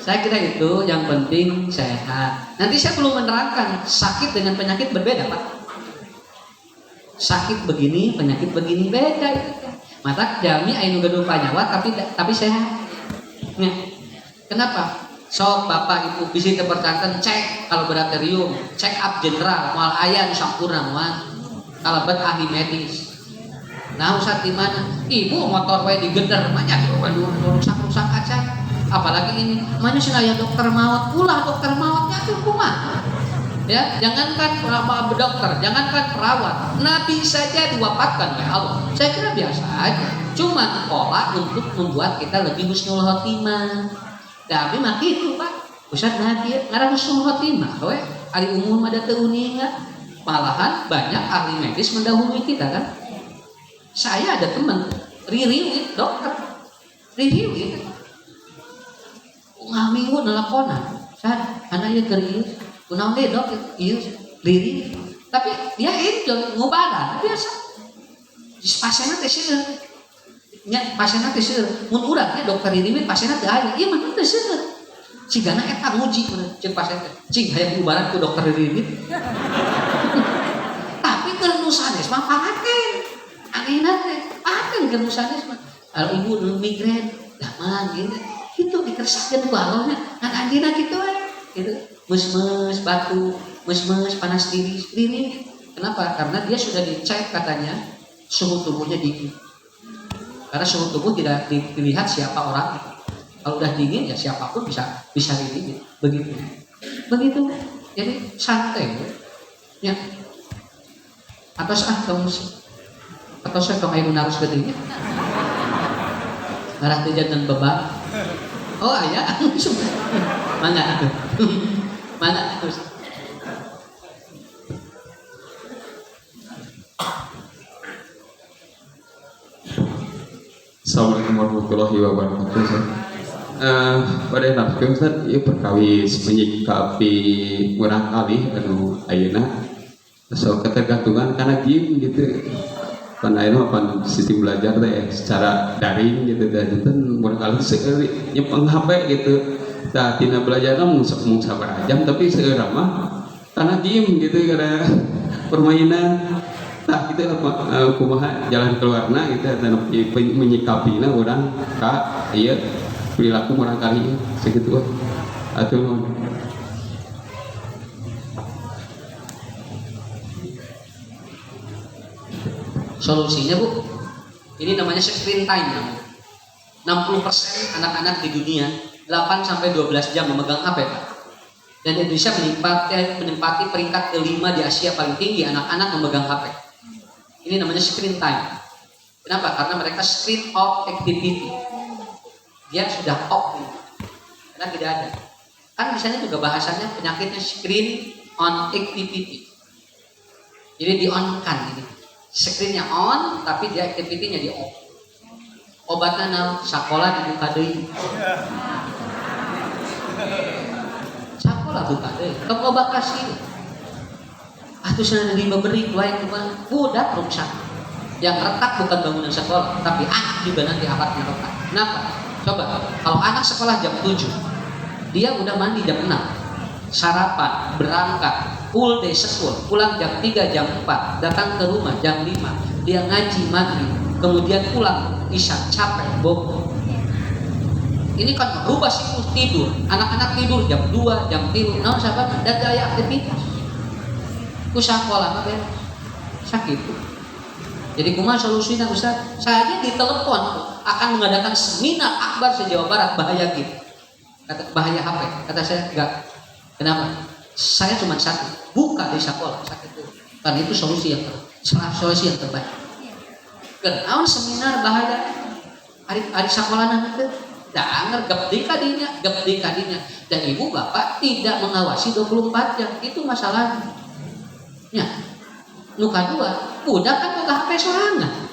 Saya kira itu yang penting sehat. Nanti saya belum menerangkan sakit dengan penyakit berbeda, Pak. Sakit begini, penyakit begini beda itu. Mata jami anu gaduh panyawa tapi sehat. Nah, kenapa? Sok Bapak Ibu bisa dipercayakan cek kalau laboratorium, check up general, moal aya nu sampurna moal. Kalebet ahli medis. Nah usah di mana? Ibu motor wae digeder banyak rusak aja. Apalagi ini, mana sih aya dokter maut, ulah dokter mautnya tuh kumaha. Ya, jangankan dokter, jangankan perawat, nabi saja diwafatkan oleh Allah. Saya kira biasa aja. Cuma pola untuk membuat kita lebih husnul khotimah. Tapi mah gitu, Pak. Ustaz nabi ngaran husnul khotimah, we ari umum ada teu uningan. Malahan banyak ahli medis mendahului kita kan. Saya ada teman ririwit dokter ririwit ngaminggu nelponan saat anaknya kerius kunaon deh dok ieu riri tapi dia enjoy ngobadan biasa pasienna teh seueur nya pasienna teh seueur mun urang teh dokter ririwit pasienna teh aya ieu mah teh seueur cigana eta nguji ceuk pasien teh cing hayang bubaran ku dokter ririwit tapi keur nu sanes mah pangaten anehna teh kan kamu sanes mah kalau ibu nu migrain dah mah gitu dikersahkeun ku Allahnya kan anjeunna kitu we gitu mes-mes batu mes-mes panas diri kenapa karena dia sudah dicek katanya suhu tubuhnya dingin karena suhu tubuh tidak dilihat siapa orang kalau udah dingin ya siapapun bisa dingin begitu jadi santai ya atau saya tong ayo narus gedenya ngarah teh jangan beban oh aya mana terus Assalamualaikum warahmatullahi wabarakatuh. Pada nafkeun Ustaz ieu perkawis menyikapi urang kali anu ayeuna so ketergantungan karena game gitu. Pan ayeuna pan sistem belajar teh secara daring gitu dan itu barangkali sekali nyepeng HP gitu. Tah tina belajarna mung sabaraha jam tapi seueur mah karena game gitu karena permainan tah gitu kumaha jalan keluarna gitu dan menyikapina urang ka ieu perilaku urang kali segitu atuh nuhun. Solusinya Bu ini namanya screen time 60% anak-anak di dunia 8 sampai 12 jam memegang HP Pak dan Indonesia menempati peringkat kelima di Asia paling tinggi anak-anak memegang HP. Ini namanya screen time. Kenapa? Karena mereka screen off activity. Dia sudah off nih. Karena tidak ada. Kan misalnya juga bahasanya penyakitnya screen on activity. Jadi di on kan ini. Screennya on tapi dia activity-nya di off. Obatnya sekolah dibuka deui. Sekolah buka deui. Tong obat kasih. Atuh sana diberi wae kumaha budak rusak. Yang retak bukan bangunan sekolah, tapi anak juga nanti alatnya retak. Kenapa? Coba kalau anak sekolah jam 7, dia udah mandi jam 6, sarapan, berangkat, full day school, pulang jam 3, jam 4, datang ke rumah jam 5, dia ngaji maghrib, kemudian pulang isya capek, bobo. Ini kan berubah siklus tidur. Anak-anak tidur jam 2, jam 3, naon sahabat dan gaya aktivitas. Ku sakola mah beres sakit. Jadi kumaha solusina Ustaz? Saya ditelepon akan mengadakan seminar akbar se-Jawa Barat bahaya gitu. Kata bahaya HP. Kata saya enggak. Kenapa? Saya cuma satu, buka di sekolah sakit itu. Kan itu solusi yang terbaik. Kenaon seminar bahaya? Hari sekolahna teh danger gep di kadinya. Dan ibu bapak tidak mengawasi 24 jam. Itu masalahnya. Ya, nu kadua, budak kan boga HP sorangan.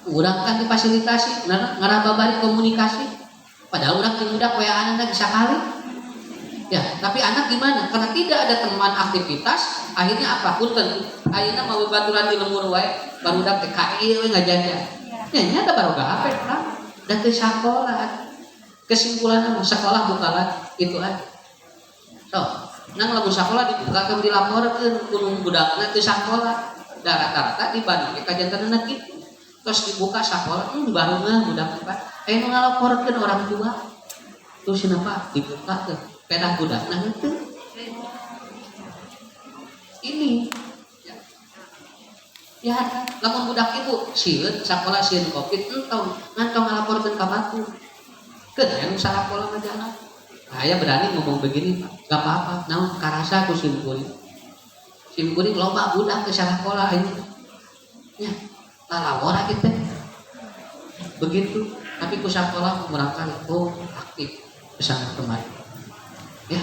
Urang kan difasilitasi, ngarababari komunikasi. Padahal urang teh budak WA-na bisa kali. Ya, tapi anak gimana? Karena tidak ada teman aktivitas, akhirnya apa? Punten, ayeuna mau baturan di lembur wae, barudak teh ka ieu we ngajajan. Ya, nyata baroga HP kan. Dan teu sakola. Kesimpulanna sekolah buka lagi, itu aja. So, nang lagu sekolah dibuka dilaporkeun gunung budakna teu sakola. Rata-rata di Bandung ka jantanna kitu. Terus dibuka sekolah barunya budak Pak. Nu ngalaporkeun orang tua. Terus kenapa dibuka teh pedah budakna henteu. Ini ya lamun budak ibu sieun sakola sieun Covid entong ngantong ngalaporkeun ka batur. Keun anu sakola mah jangan. Saya berani ngomong begini, gak apa-apa. Namun karasa aku simkuring loba budak ke sekolah ini. Ya, lalawara kita. Begitu. Tapi ku sekolah merangkali, aktif kesana kemari. Ya,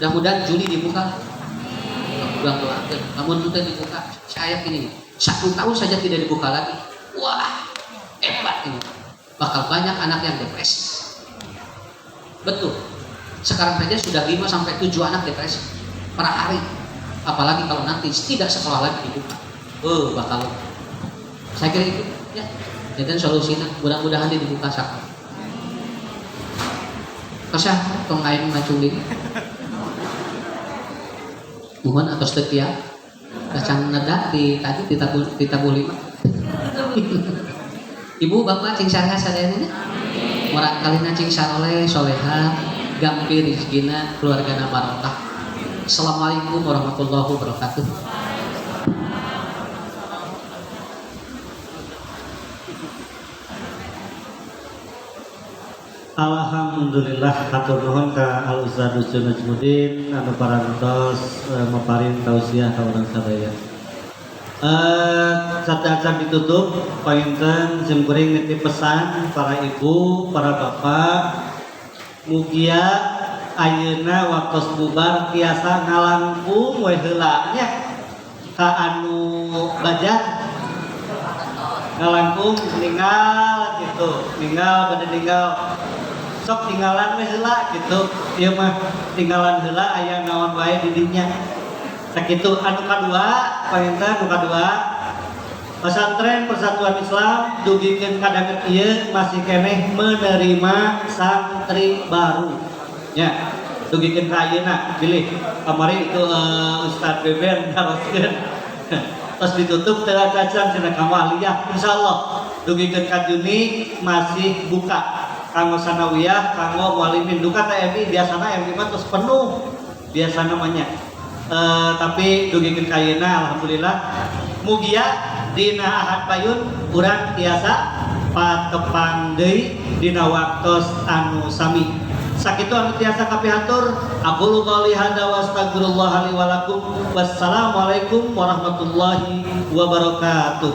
mudah-mudahan Juli dibuka. Bulan namun sudah dibuka. Saya ini 1 tahun saja tidak dibuka lagi. Wah, hebat ini. Bakal banyak anak yang depresi. Betul. Sekarang saja sudah 5 sampai 7 anak depresi per hari. Apalagi kalau nanti tidak sekolah lagi dibuka. Bakal. Saya kira itu ya. Jadi solusinya mudah-mudahan dibuka sekolah. Kasah tong aing maculi. Mohon atas setia. Kacang nedak di tadi di tabul 5. Ibu bapak cing sarha sadayana murang kalina cing saroleh soleha gampi rizkina keluargana barokah. Assalamualaikum warahmatullahi wabarakatuh. Alhamdulillah hatur nuhun ka Al Ustaz Dusun Najmudin anu parantos maparin tausiah ka urang sadaya. Saat ditutup, painten simkuring nitip pesan para ibu, para bapak, mugia ayeuna waktos bubar tiasa ngalangkung we heula nya ka anu bajat ngalangkung ninggal gitu, ninggal bade ninggal sok tinggalan we heula gitu. Ieu mah tinggalan heula aya naon wae di dinya. Sakitu anu kadua, painten anu kadua pesantren Persatuan Islam dugikeun kadanget ieu masih keneh menerima santri baru. Ya, dugikeun ka ayeuna pilih kamari itu Ustaz Beben naroskeun. Terus ditutup teu cacan cenah kamaliyah insyaallah dugikeun ka Juni masih buka. Kanggo sanawiyah, kanggo mualimin duka TMI biasana MI mah terus penuh biasa namanya. Tapi dugikeun ka ayeuna alhamdulillah mugia dina ahad payun urang tiasa patepang deui dina waktos anu sami. Sakitu anu tiasa kapihatur aqulu qouli hadza wa astaghfirullah li wa lakum. Wassalamualaikum warahmatullahi wabarakatuh.